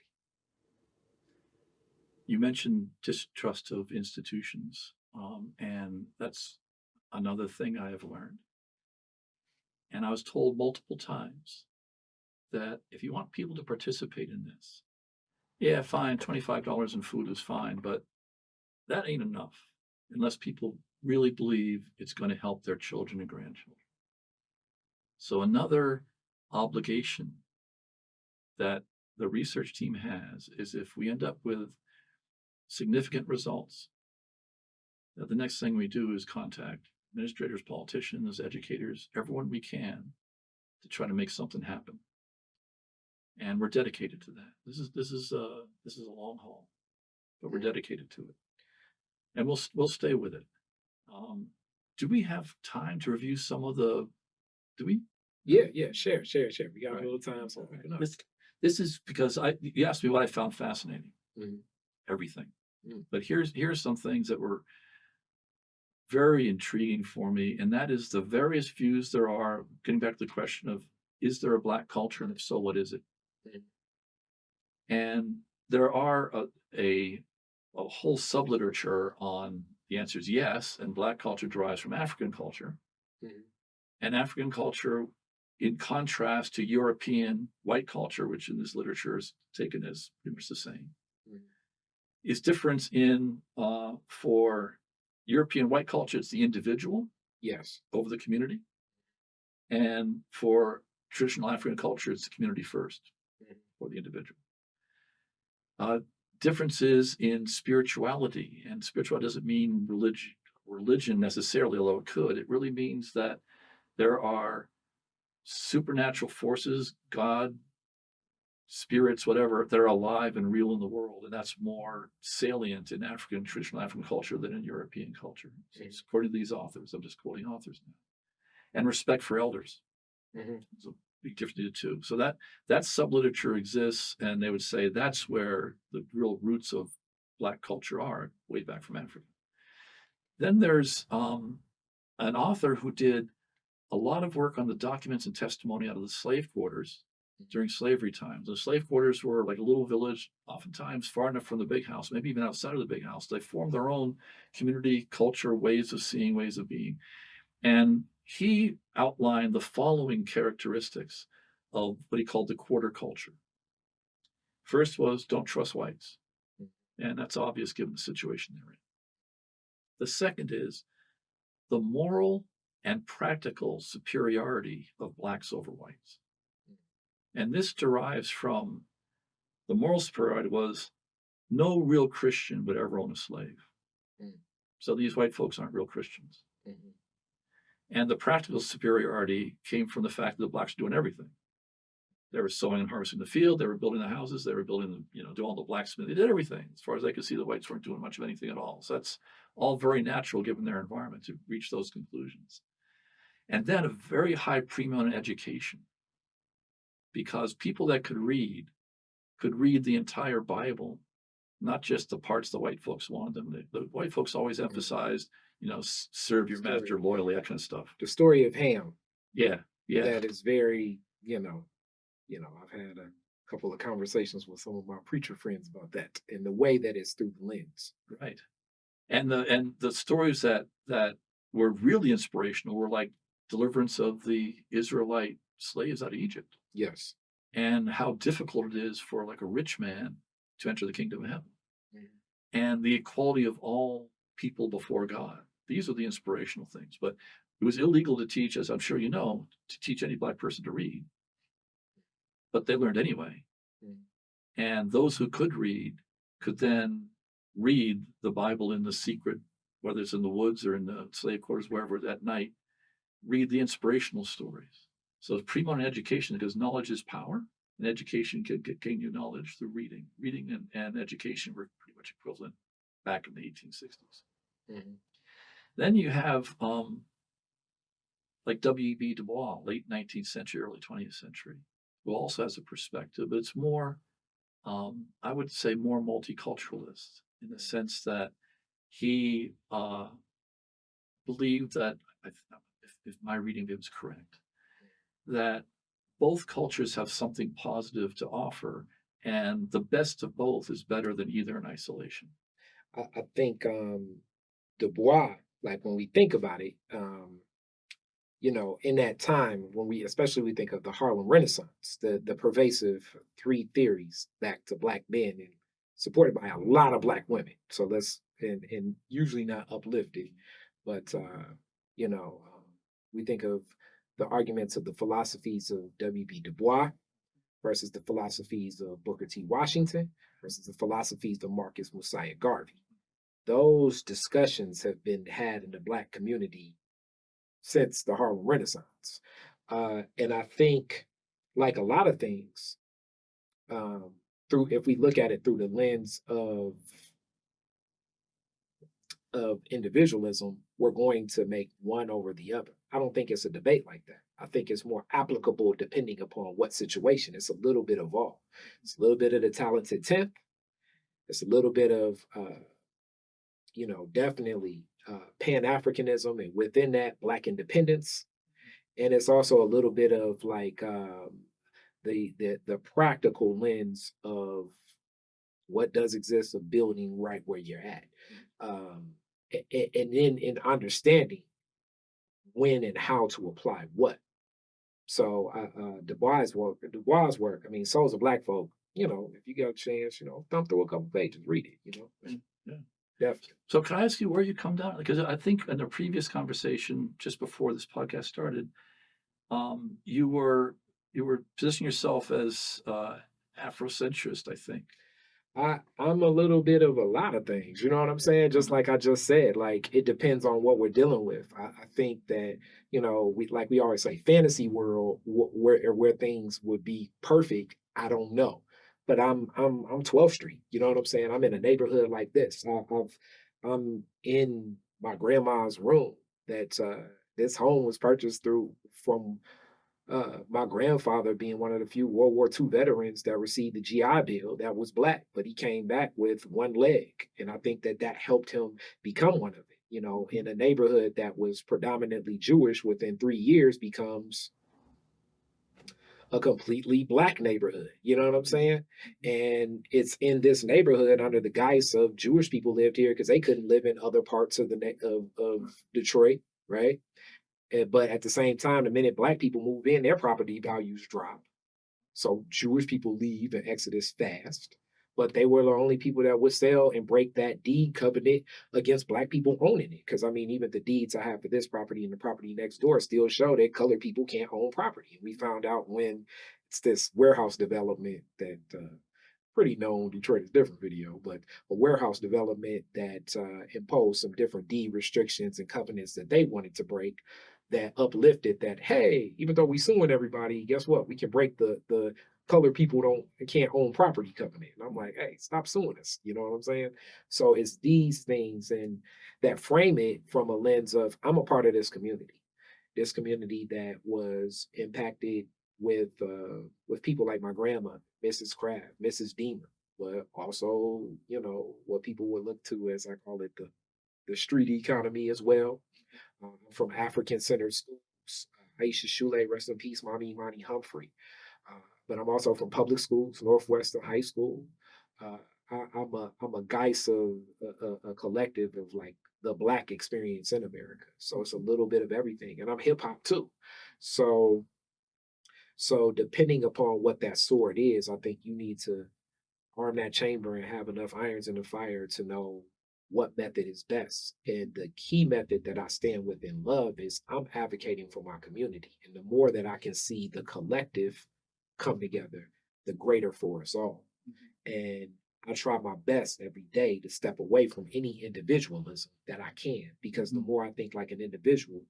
You mentioned distrust of institutions, and that's another thing I have learned. And I was told multiple times that if you want people to participate in this, yeah, fine, $25 in food is fine, but that ain't enough unless people really believe it's going to help their children and grandchildren. So, another obligation that the research team has is if we end up with significant results, that the next thing we do is contact administrators, politicians, educators, everyone we can to try to make something happen. And we're dedicated to that. This is a long haul, but we're dedicated to it, and we'll stay with it. Um, do we have time to review some of the? Do we? Yeah, yeah, share, share, share. We got a Right. little time, so Right. open up. This is because you asked me what I found fascinating. Mhm, Everything, mm, but here's some things that were very intriguing for me, and that is the various views there are. Getting back to the question of is there a Black culture, and if so, what is it? mm, And there are a whole subliterature on the answer is yes, and Black culture derives from African culture, mhm. and African culture, in contrast to European white culture, which in this literature is taken as pretty much the same, Mhm. is difference in for European white culture, it's the individual Yes. over the community, and for traditional African culture, it's the community first Mhm. for the individual. Uh, Differences in spirituality, and spirituality doesn't mean religion necessarily, although it could. It really means that there are supernatural forces, God, spirits, whatever, that are alive and real in the world, and that's more salient in African traditional African culture than in European culture. Mhm. According to these authors, I'm just quoting authors now, and respect for elders. Mhm. It's a big difference between the two. So that subliterature exists, and they would say that's where the real roots of Black culture are, way back from Africa. Then there's an author who did a lot of work on the documents and testimony out of the slave quarters during slavery times. The slave quarters were like a little village, oftentimes far enough from the big house, maybe even outside of the big house. They formed their own community, culture, ways of seeing, ways of being. And he outlined the following characteristics of what he called the quarter culture. First was don't trust whites. And that's obvious given the situation they're in. The second is the moral and practical superiority of blacks over whites. And this derives from the moral superiority was no real Christian would ever own a slave. Mm, So these white folks aren't real Christians. mhm. And the practical superiority came from the fact that the blacks were doing everything. They were sowing and harvesting the field. They were building the houses. They were building the, doing all the blacksmith. They did everything. As far as I could see, the whites weren't doing much of anything at all. So that's all very natural given their environment to reach those conclusions. And then a very high premium on education, because people that could read the entire Bible, not just the parts the white folks wanted them. The white folks always emphasized, serve your Story, master loyally, that kind of stuff. the story of Ham, Yeah, yeah, that is very, I've had a couple of conversations with some of my preacher friends about that and the way that it's through the lens. right. And the stories that were really inspirational were like deliverance of the Israelite slaves out of Egypt. Yes. and how difficult it is for like a rich man to enter the kingdom of heaven, Mhm. and the equality of all people before God. These are the inspirational things. But it was illegal to teach, as I'm sure you know, to teach any black person to read, but they learned anyway. Mhm. And those who could read could then read the Bible in the secret, whether it's in the woods or in the slave quarters, wherever at night, read the inspirational stories. So it's pre-modern education because knowledge is power, and education can gain you knowledge through reading. Reading and education were pretty much equivalent back in the 1860s. Mhm. Then you have like W.E.B. Du Bois, late 19th century, early 20th century, who also has a perspective, but it's more, I would say, more multiculturalist in the sense that he believed that, if my reading of him is correct, that both cultures have something positive to offer, and the best of both is better than either in isolation. I think Du Bois, like when we think about it, in that time when we especially we think of the Harlem Renaissance, the pervasive three theories back to black men and supported by a lot of black women. So let's and usually not uplifting, but we think of the arguments of the philosophies of W.B. Du Bois versus the philosophies of Booker T. Washington versus the philosophies of Marcus Mosiah Garvey. Those discussions have been had in the black community since the Harlem Renaissance. And I think, like a lot of things, through if we look at it through the lens of individualism, we're going to make one over the other. I don't think it's a debate like that. I think it's more applicable depending upon what situation. It's a little bit of all. It's a little bit of the talented tenth. It's a little bit of definitely Pan Africanism, and within that, Black independence, and it's also a little bit of like the practical lens of what does exist of building right where you're at, and then in understanding when and how to apply what. So Du Bois' work. I mean, Souls of Black Folk. If you got a chance, thumb through a couple pages, read it. Yeah. Definitely. So can I ask you where you come down? Because I think in the previous conversation, just before this podcast started, you were positioning yourself as Afrocentrist, I think. I'm a little bit of a lot of things, you know what I'm saying? Just Mhm. like I just said, like it depends on what we're dealing with. I think that, we always say fantasy world where things would be perfect, I don't know. But I'm 12th Street, you know what I'm saying? I'm in a neighborhood like this. I'm in my grandma's room that this home was purchased through from my grandfather being one of the few World War II veterans that received the GI Bill that was black, but he came back with one leg. And I think that helped him become one of it. In a neighborhood that was predominantly Jewish, within 3 years becomes a completely black neighborhood. You know what I'm saying? And it's in this neighborhood under the guise of Jewish people lived here because they couldn't live in other parts of of Detroit, right? But at the same time, the minute black people move in, their property values drop. So Jewish people leave and exodus fast. But they were the only people that would sell and break that deed covenant against black people owning it. Because I mean, even the deeds I have for this property and the property next door still show that colored people can't own property. And we found out when it's this warehouse development that pretty known. Detroit is a different video, but a warehouse development that imposed some different deed restrictions and covenants that they wanted to break that uplifted that, hey, even though we suing everybody, guess what? We can break the colored people can't own property covenant. And I'm like, hey, stop suing us. You know what I'm saying? So it's these things and that frame it from a lens of I'm a part of this community that was impacted with people like my grandma, Mrs. Craft, Mrs. Deemer, but also, what people would look to as I call it the street economy as well, from African centered schools. Aisha Shule, rest in peace, Mommy Imani Humphrey. Uh, but I'm also from public schools, Northwestern High School. Uh, I'm a Geist of a collective of like the Black experience in America. So it's a little bit of everything, and I'm hip hop too. So So depending upon what that sword is, I think you need to arm that chamber and have enough irons in the fire to know what method is best. And the key method that I stand with in love is I'm advocating for my community. And the more that I can see the collective come together, the greater for us all. And I try my best every day to step away from any individualism that I can, because the more I think like an individual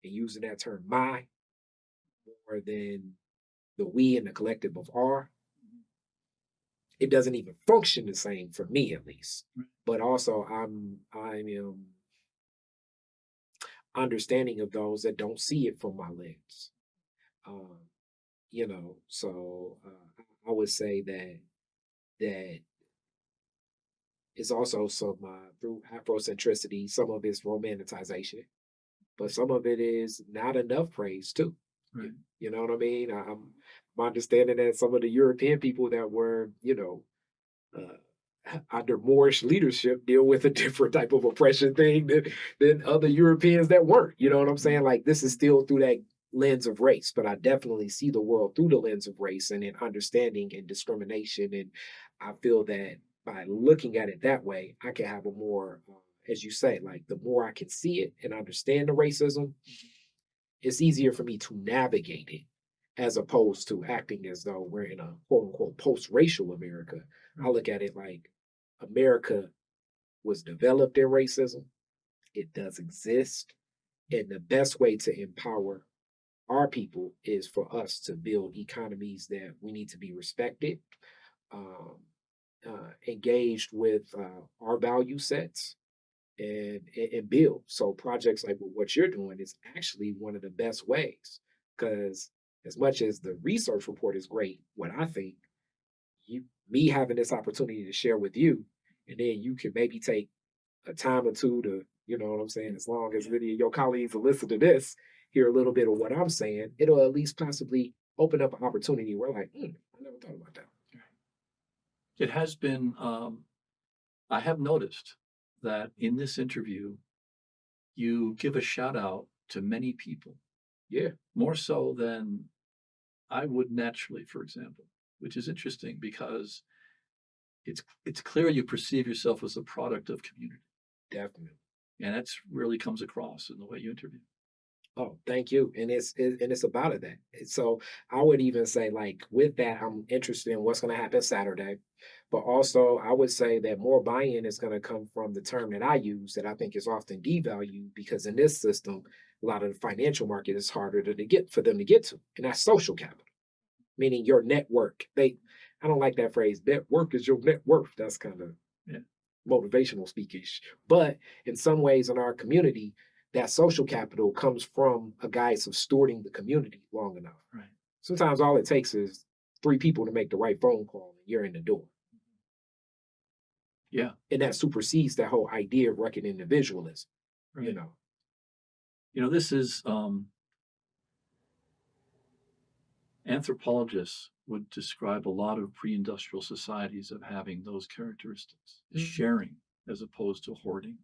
and using that term my more than the we and the collective of our, it doesn't even function the same for me at least. Right. But also I'm understanding of those that don't see it from my lens. Um, I would say that it's also some through Afrocentricity, some of it's romanticization, but some of it is not enough praise too. Right. You know what I mean? I'm understanding that some of the European people that were, under Moorish leadership deal with a different type of oppression thing than other Europeans that weren't. You know what I'm saying? Like this is still through that lens of race, but I definitely see the world through the lens of race and in understanding and discrimination. And I feel that by looking at it that way, I can have a more, as you say, like the more I can see it and understand the racism, it's easier for me to navigate it as opposed to acting as though we're in a quote unquote post racial America. I look at it like America was developed in racism, it does exist. And the best way to empower our people is for us to build economies that we need to be respected, um, engaged with our value sets, and build. So projects like what you're doing is actually one of the best ways because as much as the research report is great, what I think you me having this opportunity to share with you, and then you can maybe take a time or two to, you know what I'm saying, as long as many of your colleagues will listen to this, hear a little bit of what I'm saying, it'll at least possibly open up an opportunity where like, I never thought about that. It has been, I have noticed that in this interview, you give a shout out to many people, Yeah, more so than I would naturally, for example, which is interesting because it's clear you perceive yourself as a product of community, definitely. and that's really comes across in the way you interview. Oh, thank you. And it's about it that. So I would even say like with that, I'm interested in what's going to happen Saturday. But also I would say that more buy-in is going to come from the term that I use that I think is often devalued because in this system, a lot of the financial market is harder to get for them to get to. And that's social capital, meaning your network. I don't like that phrase. Network is your net worth. That's kind of Yeah. motivational speakish. But in some ways in our community, that social capital comes from a guise of stewarding the community long enough. Right. Sometimes all it takes is three people to make the right phone call and you're in the door. Yeah. And that supersedes that whole idea of reckoning individualism, Right. you know. This is anthropologists would describe a lot of pre-industrial societies of having those characteristics, sharing as opposed to hoarding.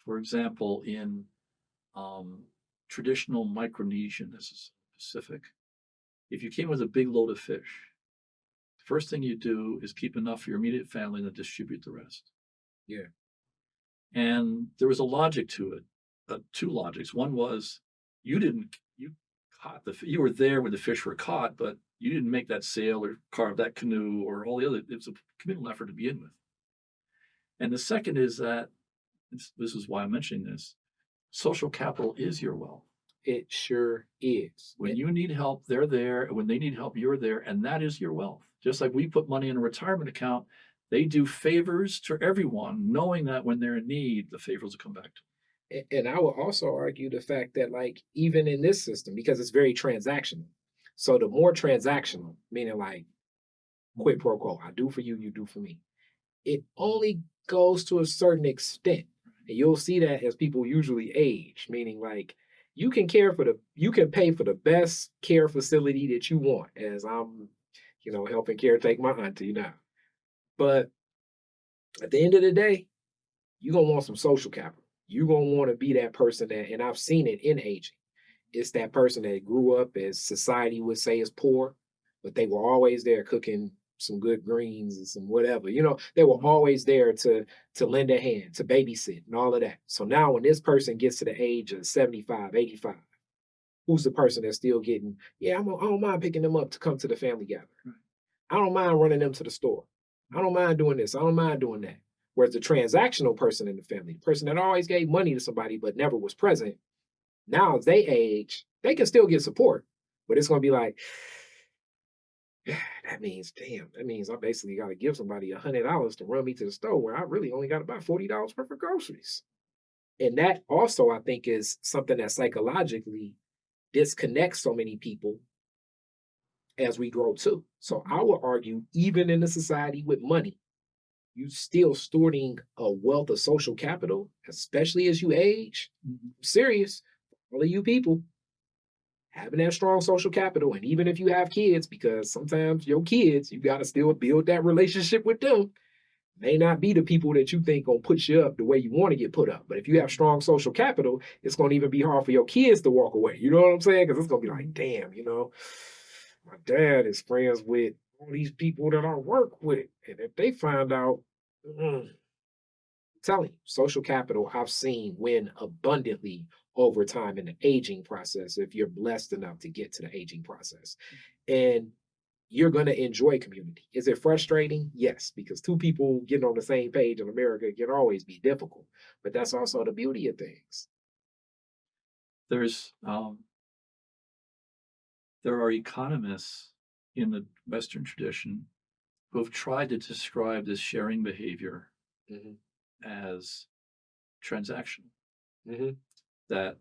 For example, in traditional Micronesian, this is Pacific, if you came with a big load of fish, the first thing you do is keep enough for your immediate family and then distribute the rest. Yeah. And there was a logic to it, two logics. One was you caught you were there when the fish were caught, but you didn't make that sail or carve that canoe or all the other. It was a communal effort to begin with. And the second is that this is why I'm mentioning this. Social capital is your wealth. It sure is. When you need help, they're there. And when they need help, you're there. And that is your wealth. Just like we put money in a retirement account, they do favors to everyone, knowing that when they're in need, the favors will come back to them. And I would also argue the fact that, like, even in this system, because it's very transactional. So the more transactional, meaning like quid pro quo, I do for you, you do for me, it only goes to a certain extent. And you'll see that as people usually age, meaning like you can pay for the best care facility that you want, as I'm, helping caretake my auntie now. But at the end of the day, you're gonna want some social capital. You're gonna want to be that person that, and I've seen it in aging. It's that person that grew up as society would say is poor, but they were always there cooking some good greens and some whatever. They were Mhm. always there to lend a hand, to babysit and all of that. So now when this person gets to the age of 75, 85, who's the person that's still getting, yeah, I don't mind picking them up to come to the family gathering. Right. I don't mind running them to the store. I don't mind doing this. I don't mind doing that. Whereas the transactional person in the family, the person that always gave money to somebody but never was present, now as they age, they can still get support, but it's going to be like, that means, damn, that means I basically got to give somebody $100 to run me to the store where I really only got about $40 worth of groceries. And that also, I think, is something that psychologically disconnects so many people as we grow too. So I would argue, even in a society with money, you still storing a wealth of social capital, especially as you age. Mhm. Serious, all of you people having that strong social capital, and even if you have kids, because sometimes your kids, you got to still build that relationship with them. May not be the people that you think gonna put you up the way you want to get put up. But if you have strong social capital, it's gonna even be hard for your kids to walk away. You know what I'm saying? Because it's gonna be like, damn, my dad is friends with all these people that I work with. And if they find out, mm, telling you, social capital I've seen win abundantly over time in the aging process if you're blessed enough to get to the aging process. And you're going to enjoy community. Is it frustrating? Yes, because two people getting on the same page in America can always be difficult. But that's also the beauty of things. There's there are economists in the Western tradition who have tried to describe this sharing behavior Hmm. as transactional. Hmm. That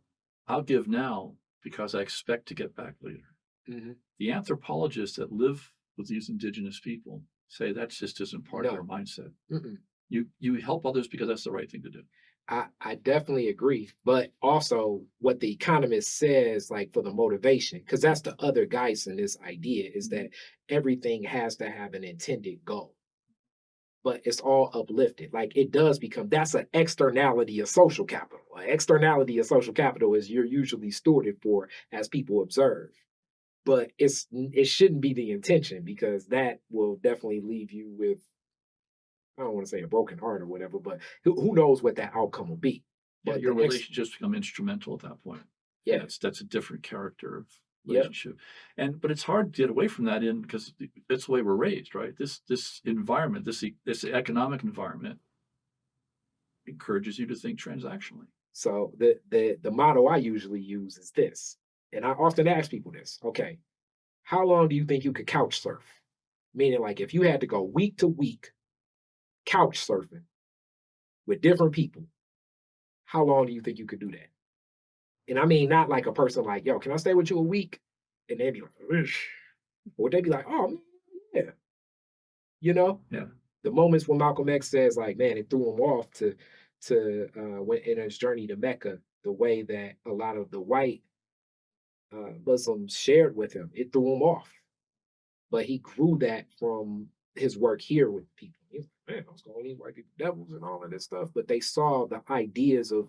I'll give now because I expect to get back later. Hmm. The anthropologists that live with these indigenous people say that just isn't part of their No. mindset. Mm-mm. You help others because that's the right thing to do. I definitely agree. But also what the economist says, like for the motivation, because that's the other guys in this idea, is that everything has to have an intended goal. But it's all uplifted. Like it does become, that's an externality of social capital. An externality of social capital is you're usually stewarded for as people observe. But it shouldn't be the intention because that will definitely leave you with, I don't want to say a broken heart or whatever, but who knows what that outcome will be. Yeah, But your relationships become instrumental at that point. And yeah, that's a different character of yep. relationship. But it's hard to get away from that in because that's the way we're raised, right? This environment, this economic environment encourages you to think transactionally. So the motto I usually use is this, and I often ask people this. Okay, how long do you think you could couch surf? Meaning, like, if you had to go week to week couch surfing with different people, how long do you think you could do that? And I mean, not like a person like, yo, can I stay with you a week? And they'd be like, "Ish." Or they'd be like, oh, man, yeah. You know, Yeah. the moments when Malcolm X says, like, man, it threw him off to when in his journey to Mecca, the way that a lot of the white Muslims shared with him, it threw him off. But he grew that from his work here with people. He's like, man, I was calling these white people devils and all of this stuff. But they saw the ideas of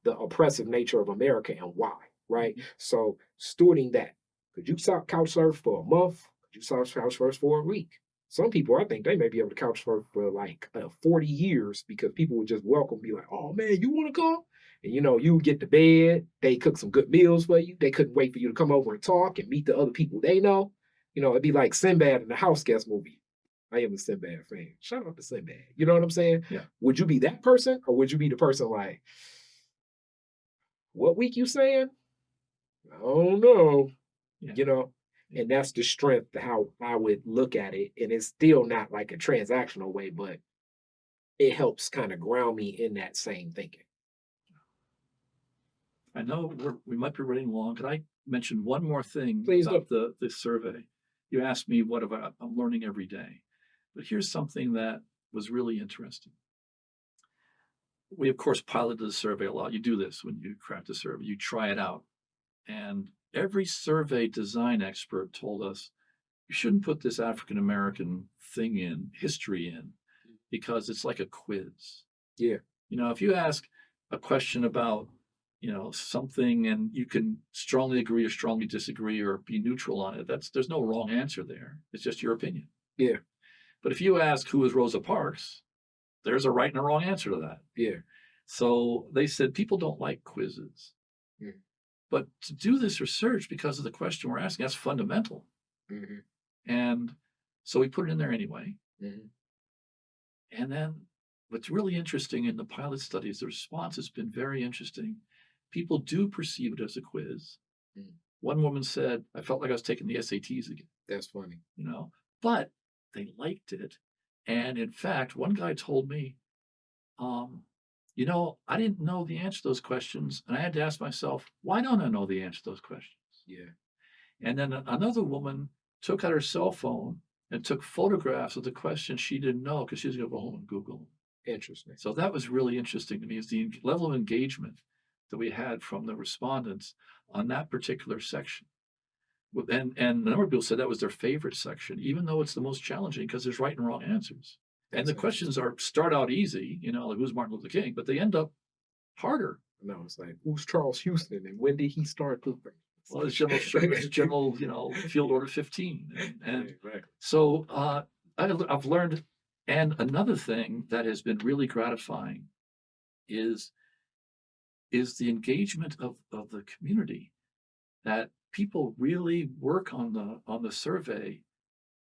the oppressive nature of America and why, right? So stewarding that. Could you couch surf for a month? Could you couch surf for a week? Some people, I think they may be able to couch surf for like 40 years because people would just welcome, be like, oh man, you want to come? And you would get to bed, they cook some good meals for you. They couldn't wait for you to come over and talk and meet the other people they know. It'd be like Sinbad in the House Guest movie. I am a Sinbad fan. Shout out to Sinbad. You know what I'm saying? Yeah. Would you be that person, or would you be the person like, what week you saying? I don't know. Yeah. You know, and that's the strength how I would look at it. And it's still not like a transactional way, but it helps kind of ground me in that same thinking. I know we might be running long. Could I mention one more thing Please do. about the survey? You asked me what I'm learning every day, but here's something that was really interesting. We of course piloted the survey a lot. You do this when you craft a survey. You try it out, and every survey design expert told us you shouldn't put this African American thing in history in because it's like a quiz. Yeah. If you ask a question about something, and you can strongly agree or strongly disagree or be neutral on it. There's no wrong answer there. It's just your opinion. Yeah. But if you ask who is Rosa Parks, there's a right and a wrong answer to that. Yeah. So they said people don't like quizzes. Mm. But to do this research, because of the question we're asking, that's fundamental. Mm-hmm. And so we put it in there anyway. Mm-hmm. And then what's really interesting in the pilot studies, the response has been very interesting. People do perceive it as a quiz. Mm. One woman said, I felt like I was taking the SATs again. That's funny. But they liked it. And in fact, one guy told me, I didn't know the answer to those questions. And I had to ask myself, why don't I know the answer to those questions? Yeah. And then another woman took out her cell phone and took photographs of the questions she didn't know because she was going to go home and Google. Interesting. So that was really interesting to me, is the level of engagement that we had from the respondents on that particular section. And a number of people said that was their favorite section, even though it's the most challenging because there's right and wrong answers. And the questions start out easy, like who's Martin Luther King, but they end up harder. No, it's like, who's Charles Houston and when did he start pooping? Well, it's general, Field Order 15. And exactly. So I've learned, and another thing that has been really gratifying is the engagement of the community, that people really work on the survey,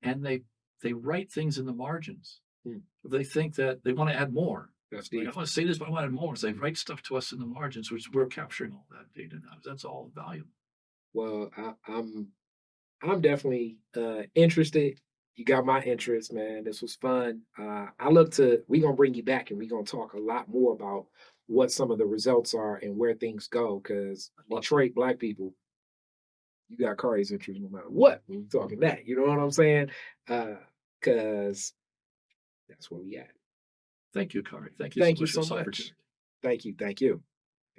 and they write things in the margins. They think that they want to add more. That's like, I want to say this, but I want to add more. So they write stuff to us in the margins, which we're capturing all that data now. That's all valuable. Well, I'm definitely interested. You got my interest, man. This was fun. We're gonna bring you back and we're gonna talk a lot more about what some of the results are and where things go. Because Detroit Black people, you got Kari's interest no matter what when you're talking that. You know what I'm saying? Because that's where we at. Thank you, Kari. Thank you so much. Thank you.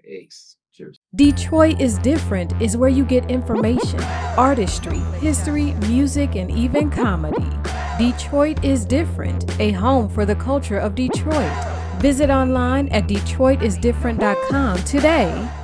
Peace. Cheers. Detroit is Different is where you get information, artistry, history, music, and even comedy. Detroit is Different, a home for the culture of Detroit. Visit online at DetroitisDifferent.com today.